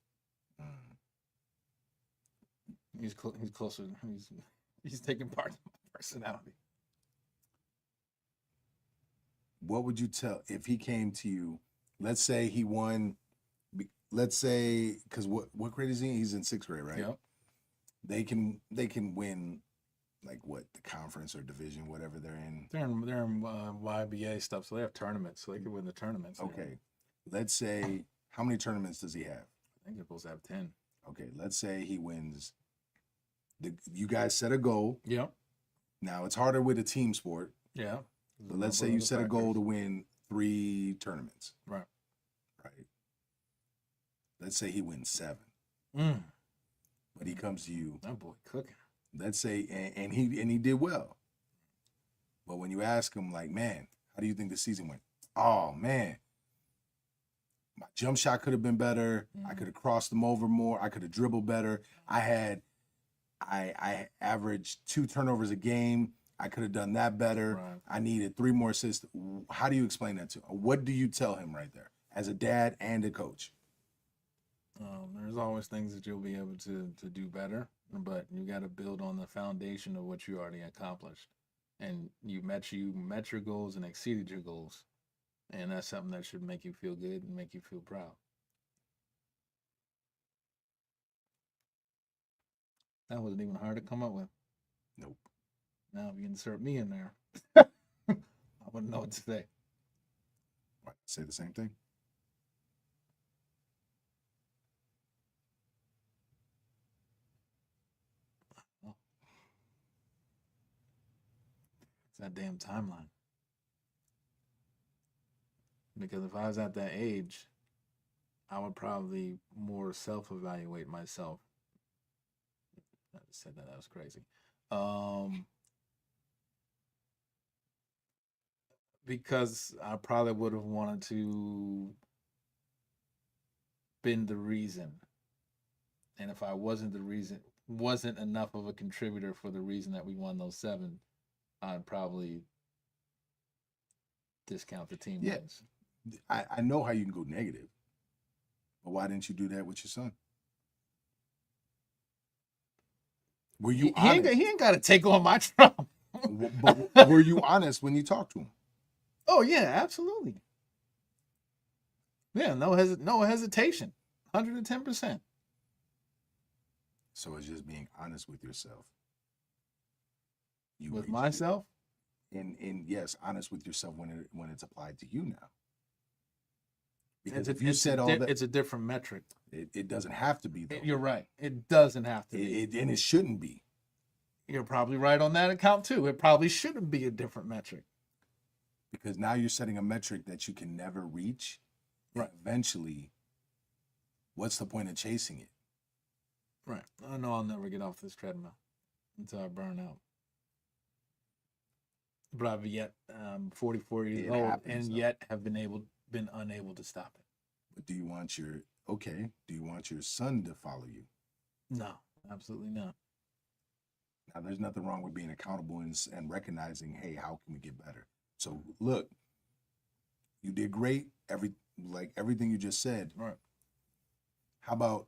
He's closer. He's taking part in my personality. What would you tell if he came to you? Let's say he won. Let's say because what grade is he? He's in 6th grade, right? Yep. They can win, like what, the conference or division, whatever they're in. They're in YBA stuff, so they have tournaments, so they can win the tournaments. Okay, let's say how many tournaments does he have? I think they're supposed to have 10. Okay, let's say he wins. You guys set a goal. Yep. Now it's harder with a team sport. Yeah. But let's say you set a goal to win 3 tournaments. Right. Let's say he wins 7. But he comes to you. That boy cooking. Let's say, and he did well. But when you ask him, like, man, how do you think the season went? Oh man, my jump shot could have been better. I could have crossed them over more. I could have dribbled better. I averaged 2 turnovers a game. I could have done that better. Right. I needed 3 more assists. How do you explain that to him? What do you tell him right there as a dad and a coach? There's always things that you'll be able to do better, but you got to build on the foundation of what you already accomplished. And you met your goals and exceeded your goals. And that's something that should make you feel good and make you feel proud. That wasn't even hard to come up with. Nope. Now if you insert me in there, I wouldn't know what to say. Say the same thing. It's that damn timeline. Because if I was at that age, I would probably more self-evaluate myself. I just said that was crazy. Because I probably would have wanted to been the reason. And if I wasn't the reason, wasn't enough of a contributor for the reason that we won those 7, I'd probably discount the team wins. I know how you can go negative, but why didn't you do that with your son? Were you honest? He ain't got to take on my trauma. But were you honest when you talked to him? Oh yeah, absolutely. Yeah, no hesitation, 110%. So it's just being honest with yourself. With myself? And yes, honest with yourself when it's applied to you now. Because if you said all that, it's a different metric. it doesn't have to be, though. You're right. It doesn't have to be. And it shouldn't be. You're probably right on that account too. It probably shouldn't be a different metric. Because now you're setting a metric that you can never reach. Right. Eventually, what's the point of chasing it? Right. I know I'll never get off this treadmill until I burn out. But I've yet 44 years old and yet have been unable to stop it. But do you want your son to follow you? No, absolutely not. Now, there's nothing wrong with being accountable and recognizing, hey, how can we get better? So look, you did great. Everything you just said. Right. How about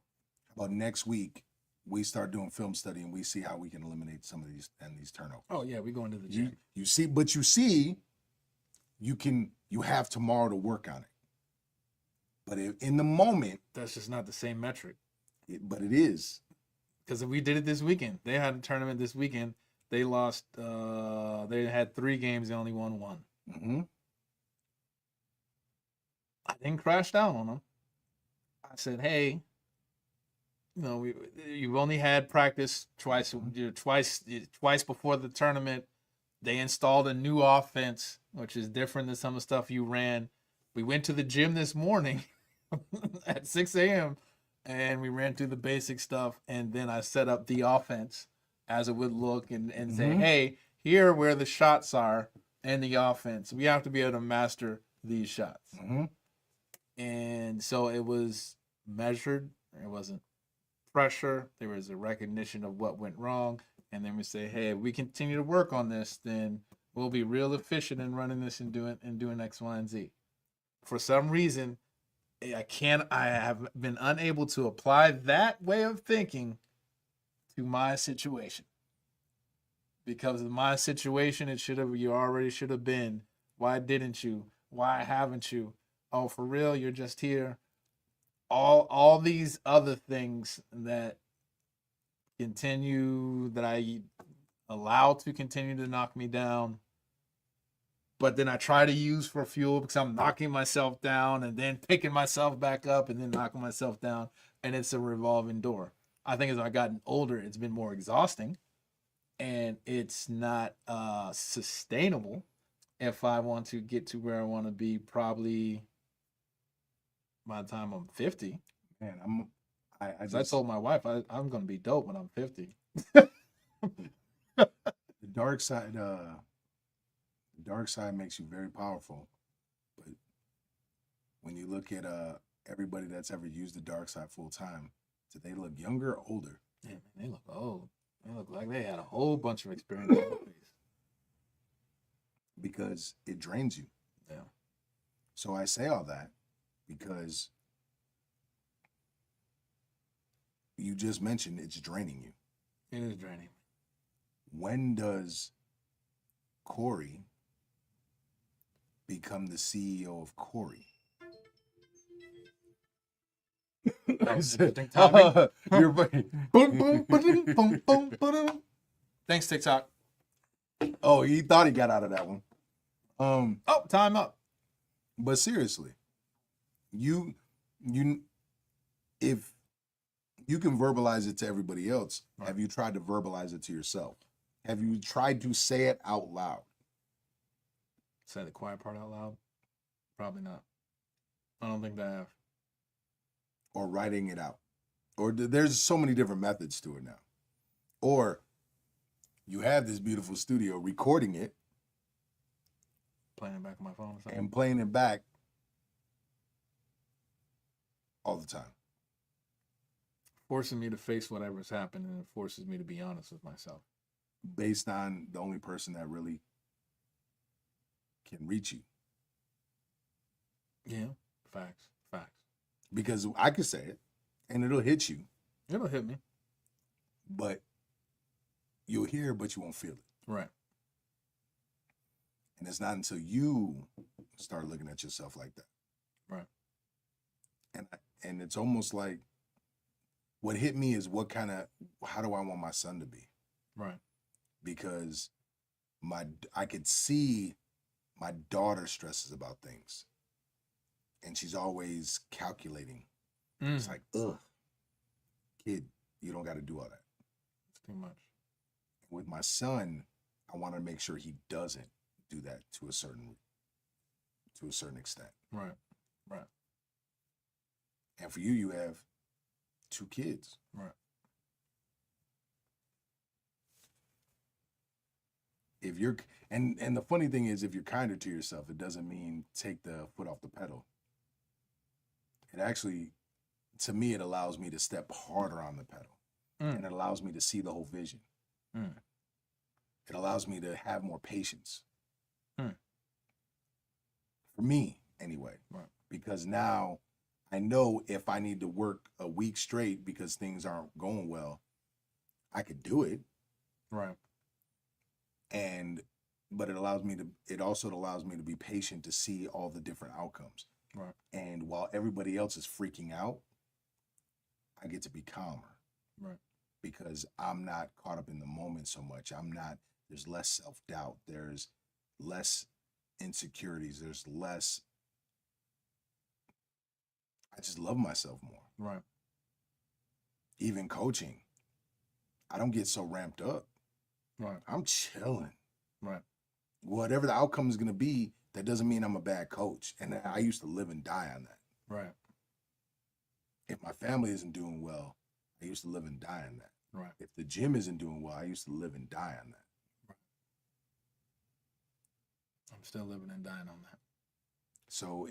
next week we start doing film study and we see how we can eliminate some of these turnovers. Oh yeah, we going to the gym. You have tomorrow to work on it. But in the moment, that's just not the same metric. But it is. Because if we did it this weekend, they had a tournament this weekend. They lost. They had 3 games. They only won 1. Mm-hmm. I didn't crash down on them. I said, "Hey, you've only had practice twice before the tournament. They installed a new offense, which is different than some of the stuff you ran. We went to the gym this morning at 6 a.m. and we ran through the basic stuff, and then I set up the offense as it would look and say, hey, here are where the shots are and the offense. We have to be able to master these shots. Mm-hmm. And so it was measured. It wasn't pressure. There was a recognition of what went wrong. And then we say, hey, if we continue to work on this, then we'll be real efficient in running this and doing X, Y, and Z. For some reason, I have been unable to apply that way of thinking to my situation. Because of my situation, you already should have been. Why didn't you? Why haven't you? Oh, for real? You're just here. All these other things that I allow to continue to knock me down, but then I try to use for fuel because I'm knocking myself down and then picking myself back up and then knocking myself down, and it's a revolving door. I think as I've gotten older, it's been more exhausting, and it's not sustainable if I want to get to where I want to be probably by the time I'm 50. Man, I told my wife I'm going to be dope when I'm 50. The dark side makes you very powerful, but when you look at everybody that's ever used the dark side full time, do they look younger or older? Yeah, they look old. They look like they had a whole bunch of experience. Because it drains you. Yeah. So I say all that because you just mentioned it's draining you. It is draining. When does Corey become the CEO of Corey? Interesting timing. You're boom, boom, boom, boom. Thanks, TikTok. Oh, he thought he got out of that one. Time up. But seriously, if you can verbalize it to everybody else, right, have you tried to verbalize it to yourself? Have you tried to say it out loud? Say the quiet part out loud? Probably not. I don't think that I have. Or writing it out. Or there's so many different methods to it now. Or you have this beautiful studio recording it. Playing it back on my phone or something. And playing it back all the time. Forcing me to face whatever's happened, and it forces me to be honest with myself. Based on the only person that really can reach you. Yeah, facts. Because I could say it, and it'll hit you. It'll hit me. But you'll hear it, but you won't feel it. Right. And it's not until you start looking at yourself like that. Right. And it's almost like what hit me is how do I want my son to be? Right. Because I could see my daughter stresses about things. and she's always calculating. Mm. It's like, ugh, kid, you don't got to do all that. It's too much. With my son, I want to make sure he doesn't do that to a certain extent. Right. Right. And for you, you have 2 kids. Right. If you're and the funny thing is, if you're kinder to yourself, it doesn't mean take the foot off the pedal. It actually, to me, it allows me to step harder on the pedal. And it allows me to see the whole vision. It allows me to have more patience. For me, anyway. Right. Because now I know if I need to work a week straight because things aren't going well, I could do it. Right. But it also allows me to be patient to see all the different outcomes. Right. And while everybody else is freaking out, I get to be calmer. Right. Because I'm not caught up in the moment so much. There's less self-doubt. There's less insecurities. There's less, I just love myself more. Right. Even coaching, I don't get so ramped up. Right. I'm chilling. Right. Whatever the outcome is going to be, that doesn't mean I'm a bad coach. And I used to live and die on that. Right. If my family isn't doing well, I used to live and die on that. Right. If the gym isn't doing well, I used to live and die on that. Right. I'm still living and dying on that. So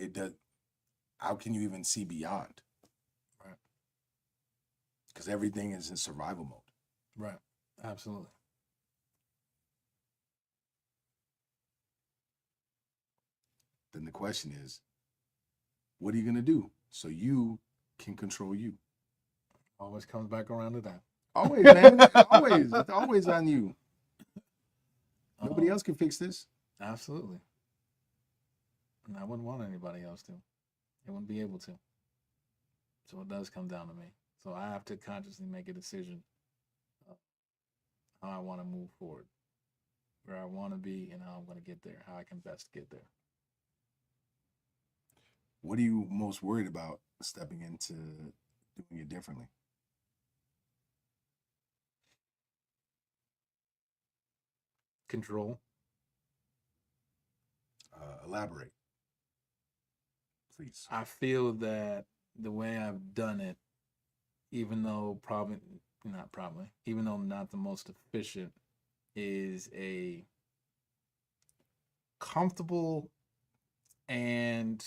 how can you even see beyond? Right. Because everything is in survival mode. Right. Absolutely. Then the question is, what are you going to do so you can control you? Always comes back around to that. Always, man. Always. It's always on you. Nobody else can fix this. Absolutely. And I wouldn't want anybody else to. They wouldn't be able to. So it does come down to me. So I have to consciously make a decision of how I want to move forward, where I want to be, and how I'm going to get there, how I can best get there. What are you most worried about stepping into doing it differently? Control. Elaborate, please. I feel that the way I've done it, even though not the most efficient, is a comfortable and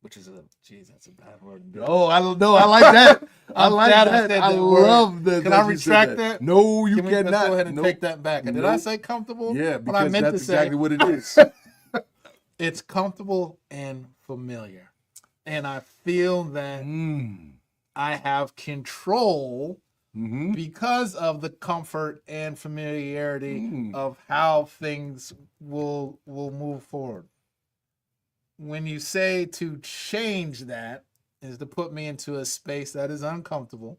which is that's a bad word. Oh, I don't know. I like that. I like that. I love that. Can I retract that? No, you Let's cannot. go ahead and take that back. Did I say comfortable? Yeah, What I because meant that's to say, exactly what it is. it's comfortable and familiar. And I feel that I have control because of the comfort and familiarity of how things will move forward. When you say to change that is to put me into a space that is uncomfortable,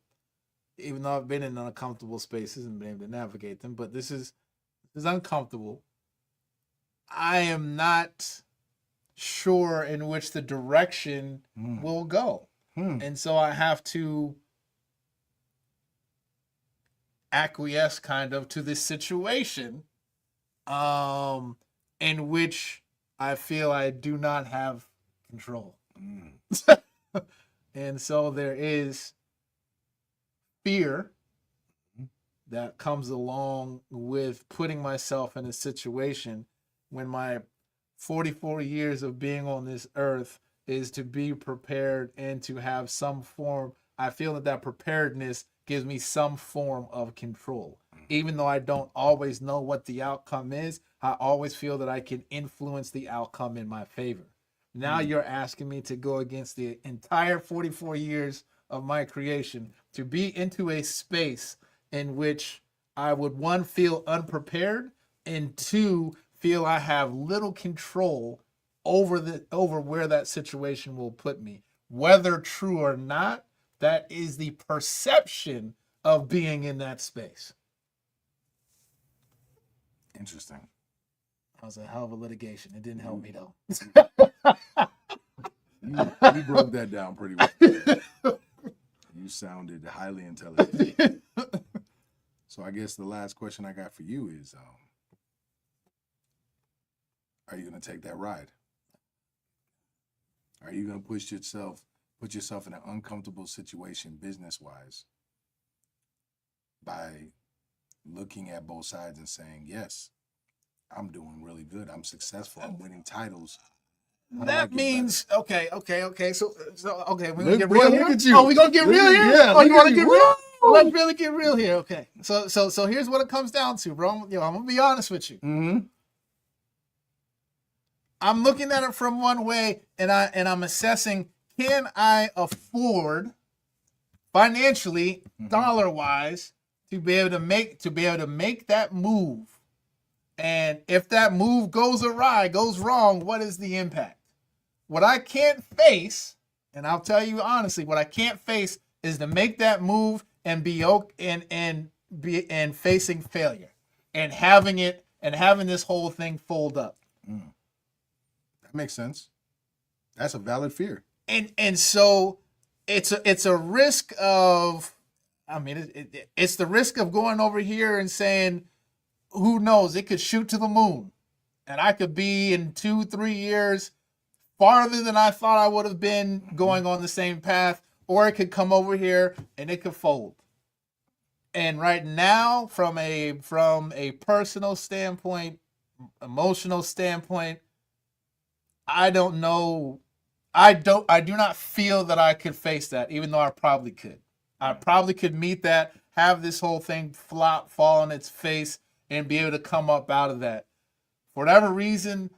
even though I've been in uncomfortable spaces and been able to navigate them, but this is uncomfortable. I am not sure in which the direction will go. And so I have to acquiesce kind of to this situation in which I feel I do not have control. And so there is fear that comes along with putting myself in a situation when my 44 years of being on this earth is to be prepared and to have some form. I feel that preparedness gives me some form of control. Even though I don't always know what the outcome is, I always feel that I can influence the outcome in my favor. Now you're asking me to go against the entire 44 years of my creation to be into a space in which I would, one, feel unprepared, and two, feel I have little control over where that situation will put me. Whether true or not, that is the perception of being in that space. Interesting. That was a hell of a litigation. It didn't help me though. You broke that down pretty well. You sounded highly intelligent. So I guess the last question I got for you is, are you going to take that ride? Are you going to put yourself in an uncomfortable situation business-wise by looking at both sides and saying, yes, I'm doing really good. I'm successful. I'm winning titles. That means okay. So okay, we're gonna Look, get boy, real look here. at you. Oh, we gonna get Look real at- here. yeah, Oh, you look want to at get you. real? Woo! Let's really get real here. Okay. So here's what it comes down to, bro. I'm gonna be honest with you. Mm-hmm. I'm looking at it from one way, and I'm assessing: can I afford financially, dollar wise, to be able to make that move? And if that move goes awry, goes wrong, what is the impact? What I can't face, and I'll tell you honestly, what I can't face is to make that move and be and facing failure and having this whole thing fold up. That makes sense. That's a valid fear. And so it's a risk of, I mean, it's the risk of going over here and saying, who knows, it could shoot to the moon. And I could be in 2-3 years farther than I thought I would have been going on the same path, or it could come over here and it could fold. And right now, from a personal standpoint, emotional standpoint, I don't know. I do not feel that I could face that, even though I probably could. I probably could meet that, have this whole thing fall on its face, and be able to come up out of that. For whatever reason,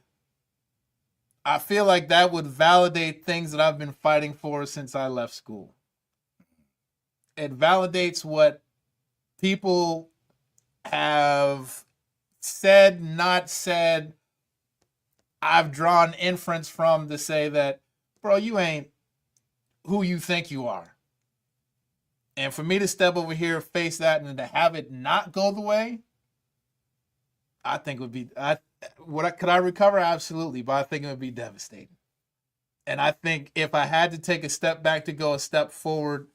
I feel like that would validate things that I've been fighting for since I left school. It validates what people have said, not said. I've drawn inference from to say that, bro, you ain't who you think you are. And for me to step over here, face that, and to have it not go the way, I think would be, could I recover? Absolutely, but I think it would be devastating. And I think if I had to take a step back to go a step forward,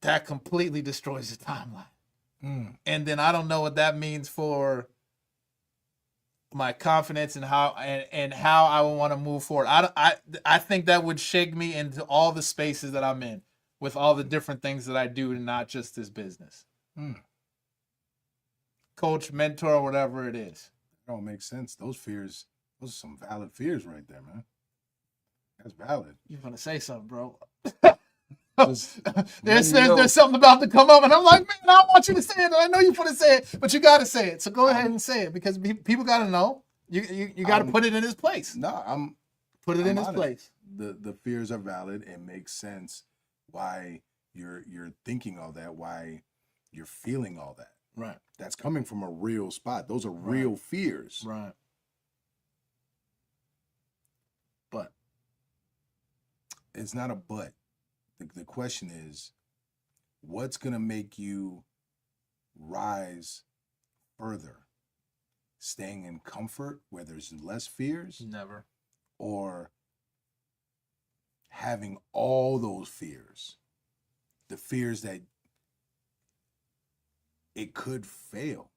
that completely destroys the timeline. And then I don't know what that means for my confidence and how I would want to move forward. I think that would shake me into all the spaces that I'm in with all the different things that I do, and not just this business. Coach, mentor, whatever it is. It all makes sense. Those are some valid fears right there, man. That's valid. You're gonna say something, bro. There's There's something about to come up, and I'm like, man, I want you to say it. I know you want to say it, but you got to say it. So go ahead and say it, because people got to know. You got to put it in its place. No, put it in its place. The fears are valid. It makes sense why you're thinking all that, why you're feeling all that. Right. That's coming from a real spot. Those are real fears. Right. But it's not a but. The question is, what's going to make you rise further? Staying in comfort where there's less fears? Never. Or having all those fears? The fears that it could fail.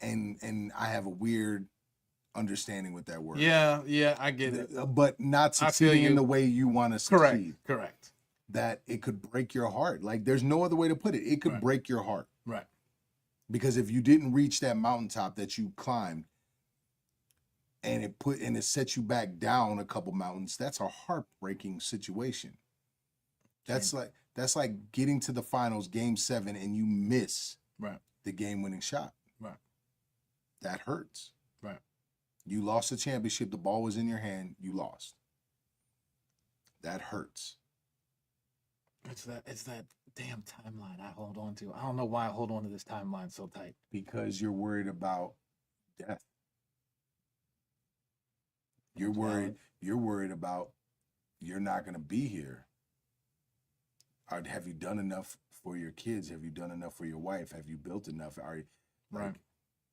And I have a weird understanding with that word. Yeah, I get it. But not succeeding in the way you want to succeed. Correct. That it could break your heart. Like, there's no other way to put it. It could break your heart. Right. Because if you didn't reach that mountaintop that you climbed, and it set you back down a couple mountains, that's a heartbreaking situation. That's like getting to the finals, game 7, and you miss the game-winning shot. Right. That hurts. Right. You lost the championship. The ball was in your hand. You lost. That hurts. It's that damn timeline I hold on to. I don't know why I hold on to this timeline so tight. Because you're worried about death. You're worried about you're not going to be here. Have you done enough for your kids? Have you done enough for your wife? Have you built enough?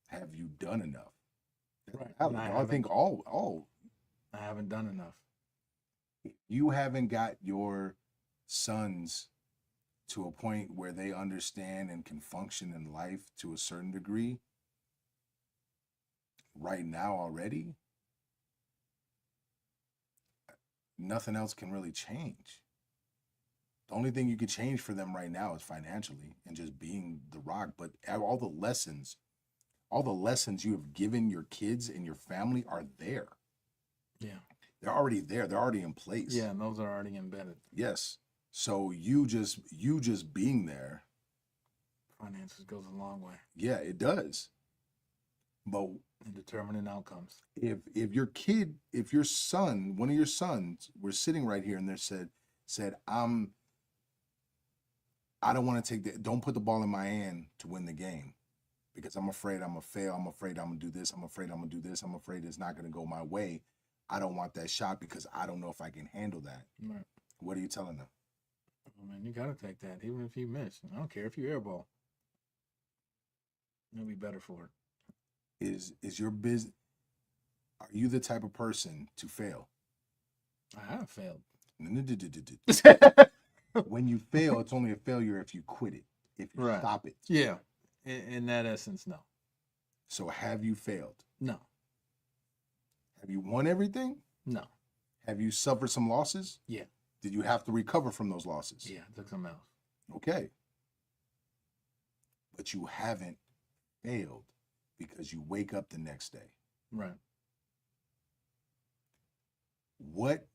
Have you done enough? Right. I think all I haven't done enough. You haven't got your sons to a point where they understand and can function in life to a certain degree right now already, nothing else can really change. The only thing you could change for them right now is financially and just being the rock. But all the lessons you have given your kids and your family are there. Yeah. They're already there. They're already in place. Yeah, and those are already embedded. Yes. So you just being there. Finances goes a long way. Yeah, it does. But in determining outcomes. If your son, one of your sons, were sitting right here and they said, I don't want to don't put the ball in my hand to win the game because I'm afraid I'm gonna fail. I'm afraid I'm gonna do this. I'm afraid I'm gonna do this. I'm afraid it's not gonna go my way. I don't want that shot because I don't know if I can handle that. Right. What are you telling them? I mean, you gotta take that, even if you miss. I don't care if you airball. You'll be better for it. Is your business? Are you the type of person to fail? I have failed. When you fail, it's only a failure if you quit it, if you stop it. Yeah, in that essence, no. So have you failed? No. Have you won everything? No. Have you suffered some losses? Yeah. Did you have to recover from those losses? Yeah, I took some else. Okay. But you haven't failed because you wake up the next day. Right. What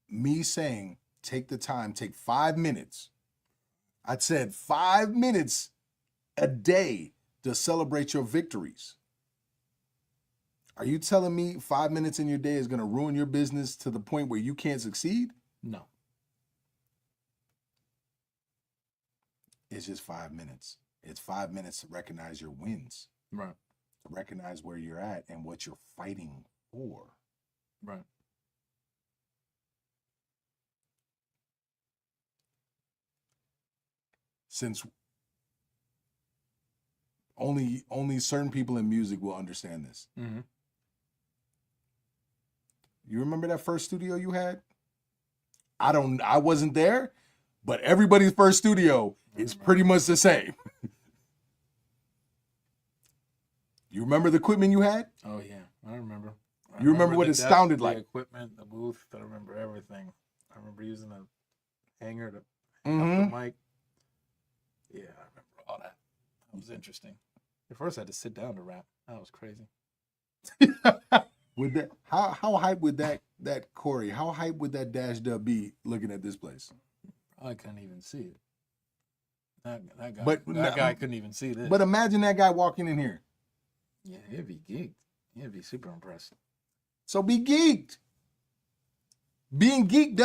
me saying, take the time, take 5 minutes. I said 5 minutes a day to celebrate your victories. Are you telling me 5 minutes in your day is going to ruin your business to the point where you can't succeed? No. It's just 5 minutes. It's 5 minutes to recognize your wins. Right. To recognize where you're at and what you're fighting for. Right. Since only certain people in music will understand this. Mm-hmm. You remember that first studio you had? I wasn't there, but everybody's first studio is pretty much the same. You remember the equipment you had? Oh yeah, I remember. You remember what it sounded like? The equipment, the booth. I remember everything. I remember using a hanger to hang up the mic. Yeah, I remember all that. That was interesting. At first, I had to sit down to rap. That was crazy. With that, how hype would that Corey? How hype would that Dash Dub be looking at this place? I couldn't even see it. That guy couldn't even see this. But imagine that guy walking in here. Yeah, he'd be geeked. He'd be super impressed. So be geeked. Being geeked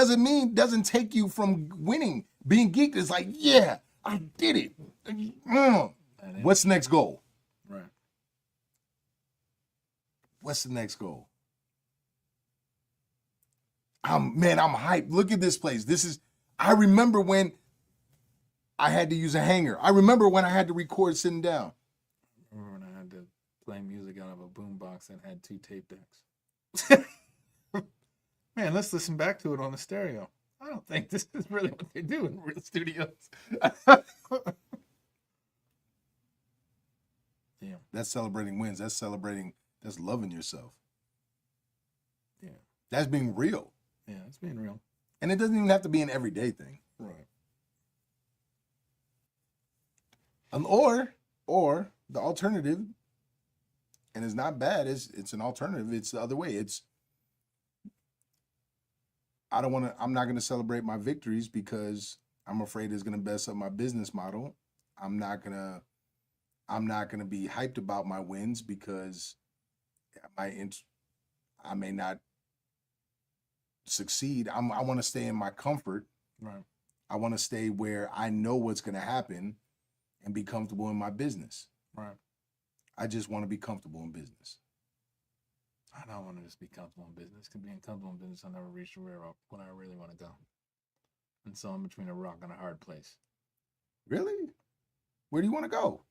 doesn't take you from winning. Being geeked is like, yeah, I did it. What's the next goal? Right. What's the next goal? I'm hyped. Look at this place. I remember when I had to use a hanger. I remember when I had to record sitting down. I remember when I had to play music out of a boombox that had 2 tape decks. Man, let's listen back to it on the stereo. I don't think this is really what they do in real studios. Yeah. That's celebrating wins. That's loving yourself. Yeah. That's being real. Yeah, it's being real. And it doesn't even have to be an everyday thing. Right. Or the alternative, and it's not bad, it's an alternative. It's the other way. I'm not gonna celebrate my victories because I'm afraid it's gonna mess up my business model. I'm not gonna be hyped about my wins because I may not succeed. I want to stay in my comfort. Right. I want to stay where I know what's going to happen and be comfortable in my business. Right. I just want to be comfortable in business. I don't want to just be comfortable in business. Because being comfortable in business, I'll never reach where I really want to go. And so I'm between a rock and a hard place. Really? Where do you want to go?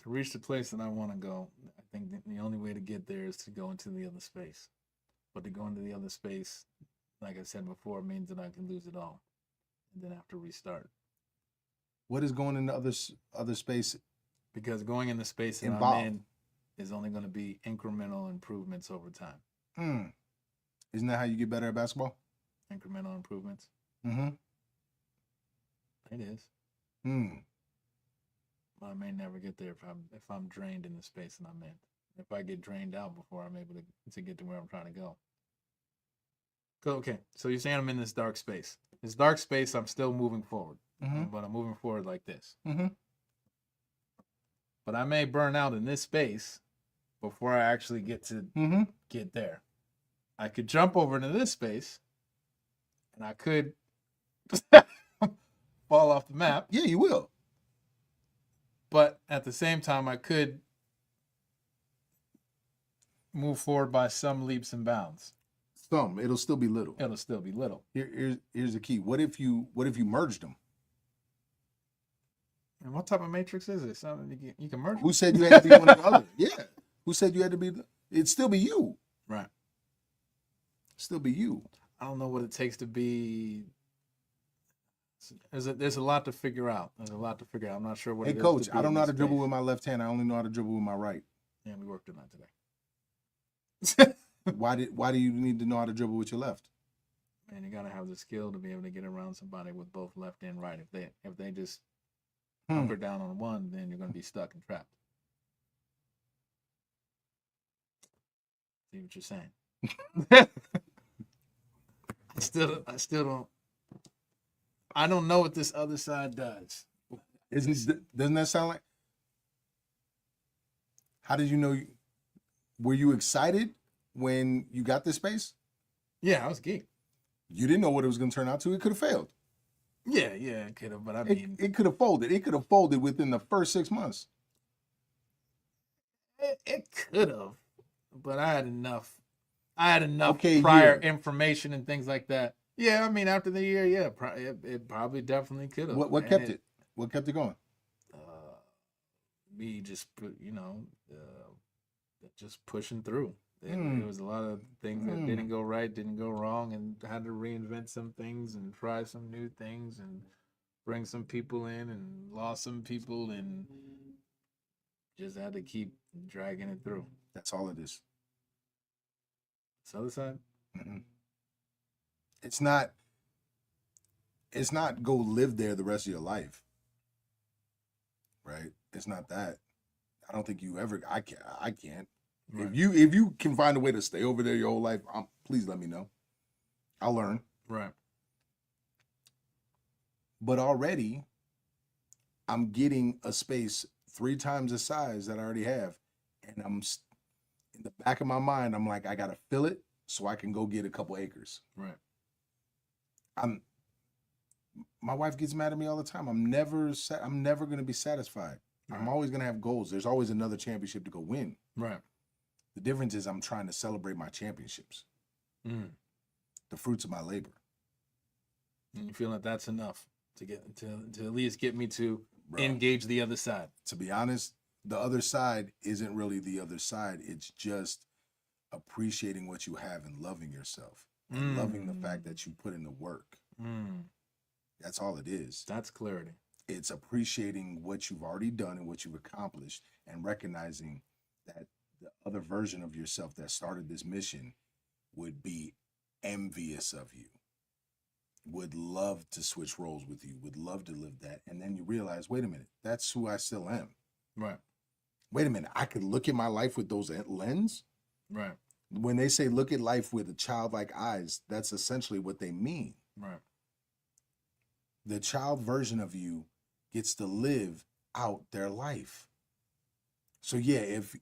To reach the place that I want to go, I think that the only way to get there is to go into the other space. But to go into the other space, like I said before, means that I can lose it all and then have to restart. What is going into other space? Because going in the space that Involved. I'm in is only going to be incremental improvements over time. Isn't that how you get better at basketball? Incremental improvements. Mm-hmm. It is. But I may never get there if I'm drained in the space that I'm in. If I get drained out before I'm able to get to where I'm trying to go. Okay, so you're saying I'm in this dark space. This dark space, I'm still moving forward. But I'm moving forward like this. But I may burn out in this space before I actually get to get there. I could jump over into this space, and I could fall off the map. Yeah, you will. But at the same time, I could move forward by some leaps and bounds. It'll still be little. It'll still be little. Here's the key. What if you merged them? And what type of matrix is it? Something you can merge? Who said you had to be one or the other? Yeah. Who said you had to be? It'd still be you. Right. Still be you. I don't know what it takes to be. There's a lot to figure out. I'm not sure what. Hey, it coach, is to be I don't in know how this to dribble space. with my left hand. I only know how to dribble with my right. Yeah, we worked on that today. Why do you need to know how to dribble with your left? Man, you gotta have the skill to be able to get around somebody with both left and right. If they just hunker down on one, then you're gonna be stuck and trapped. See what you're saying? I still don't. I don't know what this other side does. Doesn't that sound like? How did you know? Were you excited when you got this space? Yeah, I was geeked. You didn't know what it was going to turn out to. It could have failed. Yeah, it could have, but I mean, it could have folded. It could have folded within the first 6 months. it could have, but I had enough Okay, prior information and things like that. Yeah, I mean, after the year, yeah, it probably definitely could have. What kept it? What kept it going? Me just just pushing through. There was a lot of things that didn't go right, didn't go wrong, and had to reinvent some things and try some new things and bring some people in and lost some people and just had to keep dragging it through. That's all it is. This other side? It's not go live there the rest of your life. Right? It's not that. I don't think you ever. I can't. Right. If you can find a way to stay over there your whole life, please let me know. I'll learn. Right. But already, I'm getting a space 3 times the size that I already have, and I'm in the back of my mind. I'm like, I gotta fill it so I can go get a couple acres. Right. My wife gets mad at me all the time. I'm never gonna be satisfied. Right. I'm always gonna have goals. There's always another championship to go win. Right. The difference is I'm trying to celebrate my championships, the fruits of my labor. And you feel like that's enough to get to at least get me to engage the other side. To be honest, the other side isn't really the other side. It's just appreciating what you have and loving yourself and loving the fact that you put in the work. That's all it is. That's clarity. It's appreciating what you've already done and what you've accomplished and recognizing that the other version of yourself that started this mission would be envious of you, would love to switch roles with you, would love to live that. And then you realize, wait a minute, that's who I still am. Right. Wait a minute, I could look at my life with those lens. Right. When they say look at life with a childlike eyes, that's essentially what they mean. Right. The child version of you gets to live out their life. So yeah, if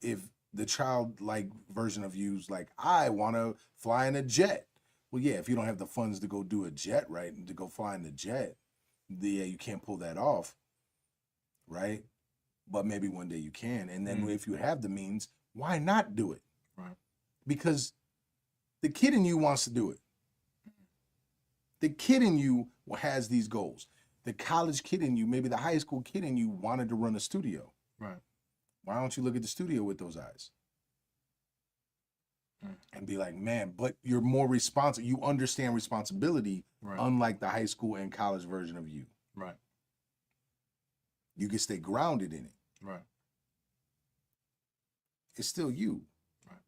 the childlike version of you's like, I want to fly in a jet. Well, yeah, if you don't have the funds to go do a jet, right, and to go fly in the jet, yeah, you can't pull that off, right? But maybe one day you can. And then if you have the means, why not do it? Right. Because the kid in you wants to do it. The kid in you has these goals. The college kid in you, maybe the high school kid in you wanted to run a studio. Right. Why don't you look at the studio with those eyes? and be like, man, but you're more responsible. You understand responsibility, Right. unlike the high school and college version of you. Right. You can stay grounded in it. Right. It's still you. Right.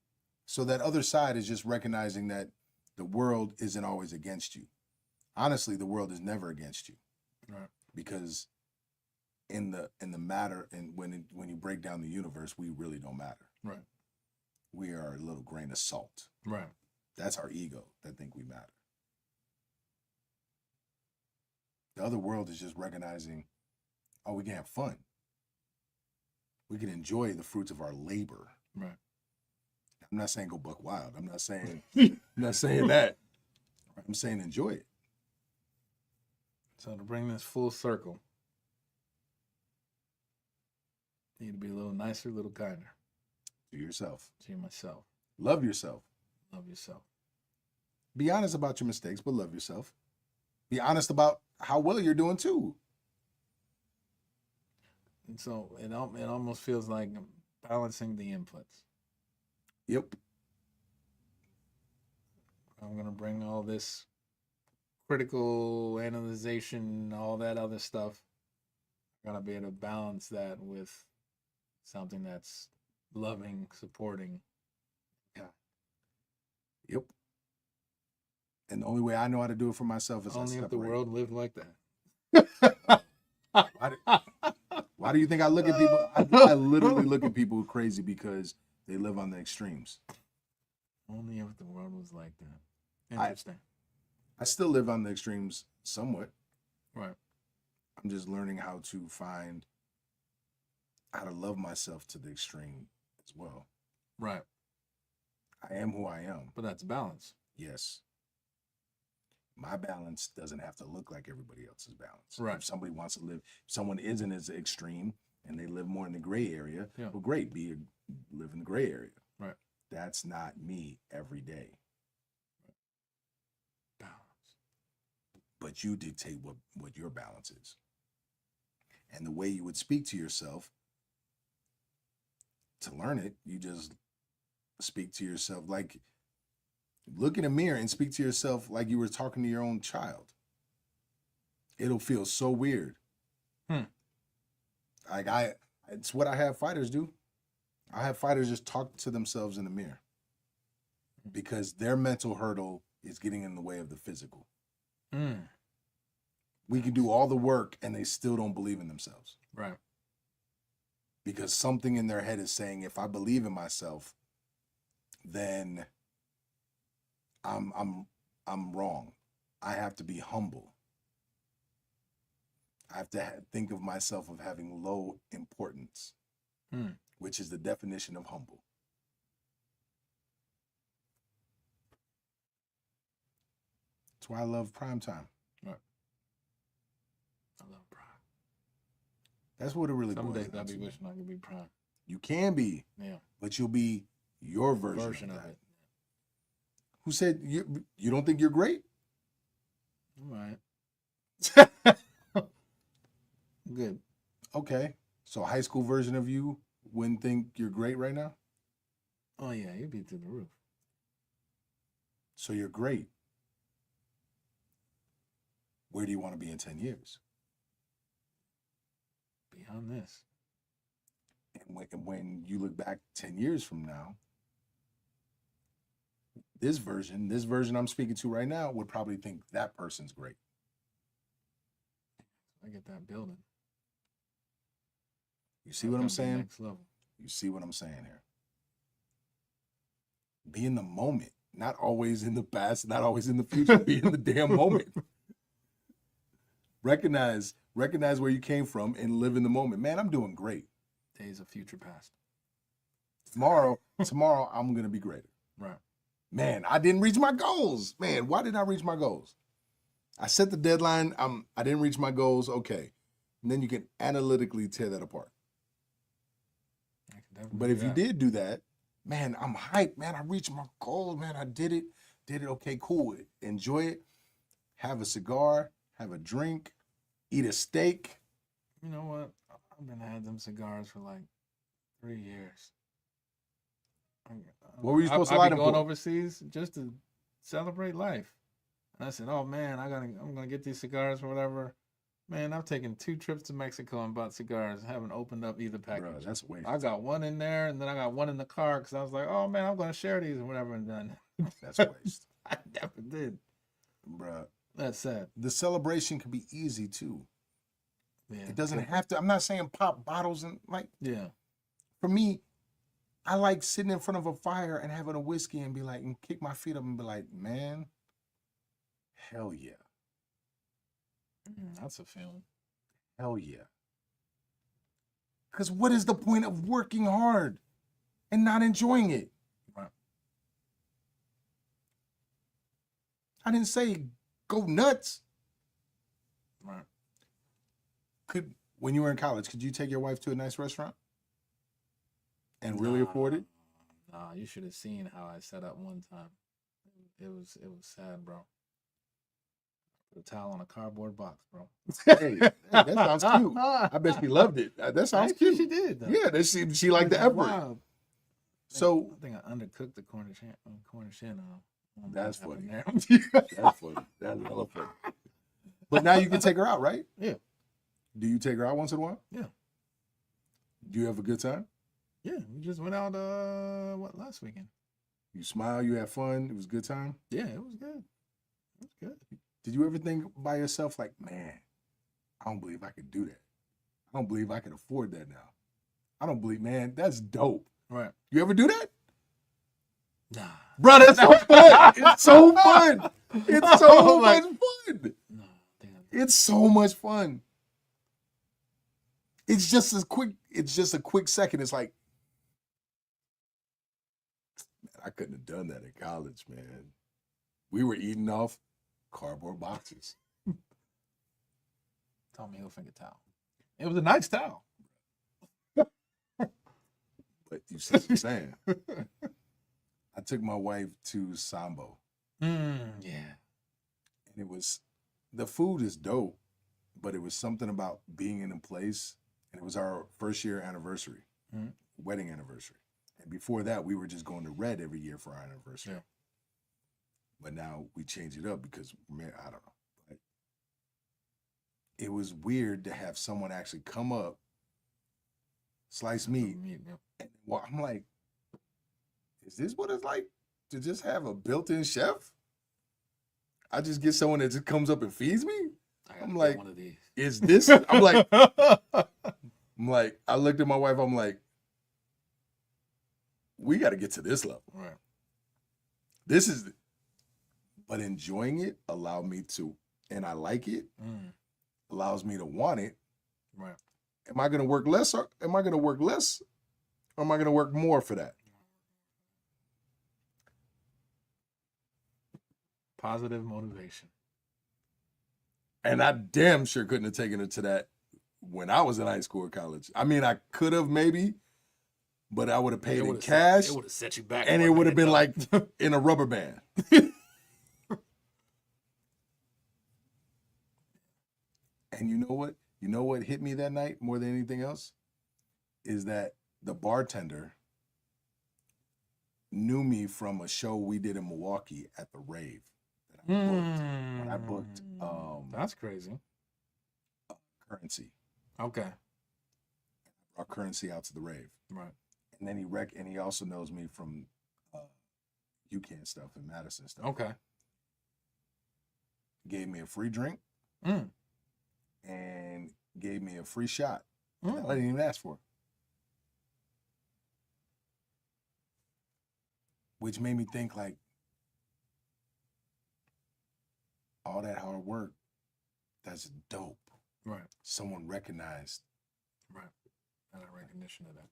So that other side is just recognizing that the world isn't always against you. Honestly, the world is never against you. Right. Because in the matter, and when you break down the universe, we really don't matter. Right. We are a little grain of salt. Right. That's our ego that think we matter. The other world is just recognizing, oh, we can have fun. We can enjoy the fruits of our labor. Right. I'm not saying go buck wild. I'm not saying that. I'm saying enjoy it. So to bring this full circle, you need to be a little nicer, a little kinder To yourself. to myself. Love yourself. Love yourself. Be honest about your mistakes, but love yourself. Be honest about how well you're doing too. And so it almost feels like balancing the inputs. Yep. I'm going to bring all this critical analyzation, all that other stuff. I'm going to be able to balance that with something that's loving, supporting. Yeah. Yep. And the only way I know how to do it for myself is Only I if the separate. world lived like that. Why do you think I look at people? I literally look at people crazy because they live on the extremes. Only if the world was like that. Interesting. I still live on the extremes somewhat. Right. I'm just learning how to find how to love myself to the extreme as well. Right. I am who I am. But that's balance. Yes. My balance doesn't have to look like everybody else's balance. Right. If somebody wants to live, if someone isn't as extreme and they live more in the gray area, Yeah. well, great, live in the gray area. Right. That's not me every day. Balance. But you dictate what your balance is. And the way you would speak to yourself, to learn it, you just speak to yourself like, look in a mirror and speak to yourself like you were talking to your own child. It'll feel so weird. Like it's what I have fighters do. I have fighters just talk to themselves in the mirror because their mental hurdle is getting in the way of the physical. We can do all the work and they still don't believe in themselves. Right. Because something in their head is saying, if I believe in myself, then I'm wrong. I have to be humble. I have to think of myself of having low importance, which is the definition of humble. That's why I love primetime. Right. I love prime. That's what it really Some boils days down I'll be to. wishing I could be prime. You can be, Yeah. but you'll be your version of of that. it. Who said you don't think you're great? All right. Good. Okay. So high school version of you wouldn't think you're great right now? Oh yeah, you'd be through the roof. So you're great. Where do you want to be in 10 years? Beyond this. And when you look back 10 years from now, this version I'm speaking to right now would probably think that person's great. I get that building. You see what I'm saying? Next level. You see what I'm saying here? Be in the moment, not always in the past, not always in the future. Be in the damn moment. Recognize where you came from and live in the moment. Man, I'm doing great. Days of future past. Tomorrow I'm gonna be greater. Right. Man, I didn't reach my goals. Man, why didn't I reach my goals? I set the deadline. I didn't reach my goals. Okay. And then you can analytically tear that apart. I can definitely But do if you that. did do that, man, I'm hyped. Man, I reached my goal. Man, I did it. Okay, cool. Enjoy it. Have a cigar. Have a drink. Eat a steak. You know what? I've been had them cigars for like 3 years. What were you supposed to I'll lie be them going for? overseas just to celebrate life. And I said, "Oh man, I'm gonna get these cigars or whatever." Man, I've taken 2 trips to Mexico and bought cigars, haven't opened up either package. Bro, that's waste. I got one in there, and then I got one in the car because I was like, "Oh man, I'm gonna share these or whatever," and then That's waste. I never did. Bro, That's sad. the celebration can be easy too. Yeah. It doesn't have to. I'm not saying pop bottles and like. Yeah. For me, I like sitting in front of a fire and having a whiskey and be like, and kick my feet up and be like, man, hell yeah. That's a feeling. Hell yeah. Because what is the point of working hard and not enjoying it? Right. I didn't say go nuts. Right. When you were in college, could you take your wife to a nice restaurant and really afford it? Nah, you should have seen how I set up one time. It was sad, bro. Put a towel on a cardboard box, bro. Hey, that sounds cute. I bet she loved it. That sounds cute. She did, though. Yeah, she liked the effort. Wow. So I think I undercooked the Cornish hen. That's funny. There. That's funny. That's hella funny. But now you can take her out, right? Yeah. Do you take her out once in a while? Yeah. Do you have a good time? Yeah, we just went out last weekend. You smile, you have fun, it was a good time? Yeah, it was good. It was good. Did you ever think by yourself like, man, I don't believe I could do that. I don't believe I can afford that now. I don't believe, man, that's dope. Right. You ever do that? Nah. Bro, that's so fun. It's so fun. It's so much fun. No, It's so much fun. It's just a quick second. It's like, man, I couldn't have done that in college, man. We were eating off cardboard boxes. Tommy Hilfiger towel. It was a nice towel. But you see what I'm saying? I took my wife to Sambo. Yeah. And the food is dope, but it was something about being in a place, and it was our first year anniversary, wedding anniversary. And before that, we were just going to Red every year for our anniversary. Yeah. But now we change it up because, man, I don't know. Like, it was weird to have someone actually come up, slice meat. And, well, I'm like, is this what it's like to just have a built-in chef? I just get someone that just comes up and feeds me? I'm like, one of these. Is this? I'm like, I looked at my wife, I'm like, we got to get to this level. Right. But enjoying it allowed me to, and I like it, allows me to want it. Right. Am I going to work less or am I going to work less? Or am I going to work more for that? Positive motivation. And I damn sure couldn't have taken it to that when I was in high school or college. I mean, I could have maybe, but I would have paid in cash. It would have set you back. And it would have been like in a rubber band. And you know what? You know what hit me that night more than anything else? Is that the bartender knew me from a show we did in Milwaukee at the Rave that I booked. When I booked that's crazy. Currency. Okay. Brought Currency out to the Rave. Right. And then he also knows me from UCAN stuff and Madison stuff. Okay. Gave me a free drink and gave me a free shot. I didn't even ask for it. Which made me think like all that hard work, that's dope. Right. Someone recognized. Right. And a recognition of that.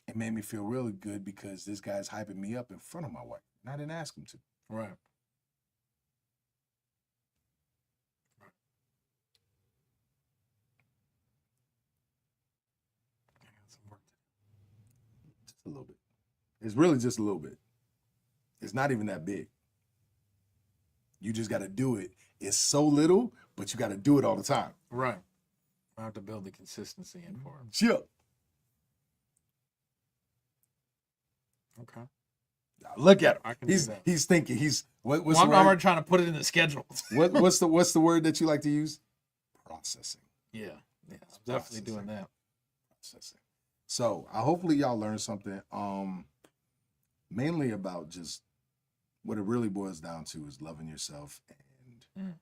It made me feel really good because this guy's hyping me up in front of my wife. And I didn't ask him to. Right. Just a little bit. It's really just a little bit. It's not even that big. You just got to do it. It's so little, but you got to do it all the time. Right. I have to build the consistency in for him. Chill. Okay. Look at him. I can do that. He's thinking. What's Well, the I'm word? already trying to put it in the schedule. What's the word that you like to use? Processing. Yeah, I'm definitely doing that. Processing. So hopefully y'all learned something. Mainly about just what it really boils down to is loving yourself and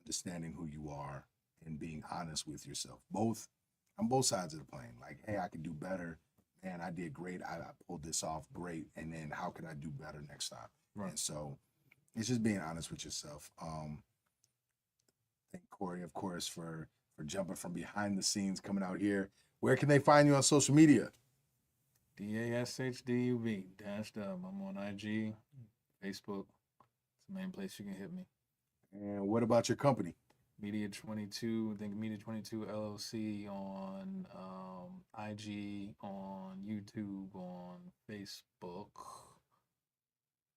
understanding who you are and being honest with yourself. On both sides of the plane. Like, hey, I could do better. Man, I did great. I pulled this off great. And then how can I do better next time? Right. And so it's just being honest with yourself. Thank Corey, of course, for jumping from behind the scenes, coming out here. Where can they find you on social media? DASHDUB -dub. I'm on IG, Facebook. It's the main place you can hit me. And what about your company? Media 22, I think Media 22 LLC on IG, on YouTube, on Facebook.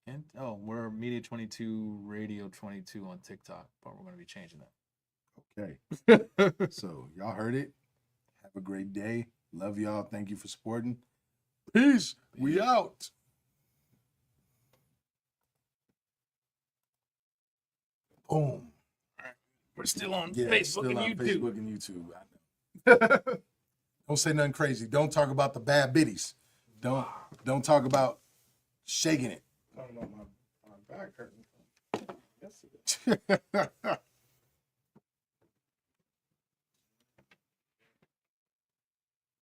And we're Media 22 Radio 22 on TikTok, but we're going to be changing that. Okay. So y'all heard it. Have a great day. Love y'all. Thank you for supporting. Peace. We out. Boom. We're still on Facebook still and on YouTube. Facebook and YouTube. I know. Don't say nothing crazy. Don't talk about the bad biddies. Don't talk about shaking it. Talking about my back hurting. Yes, it is.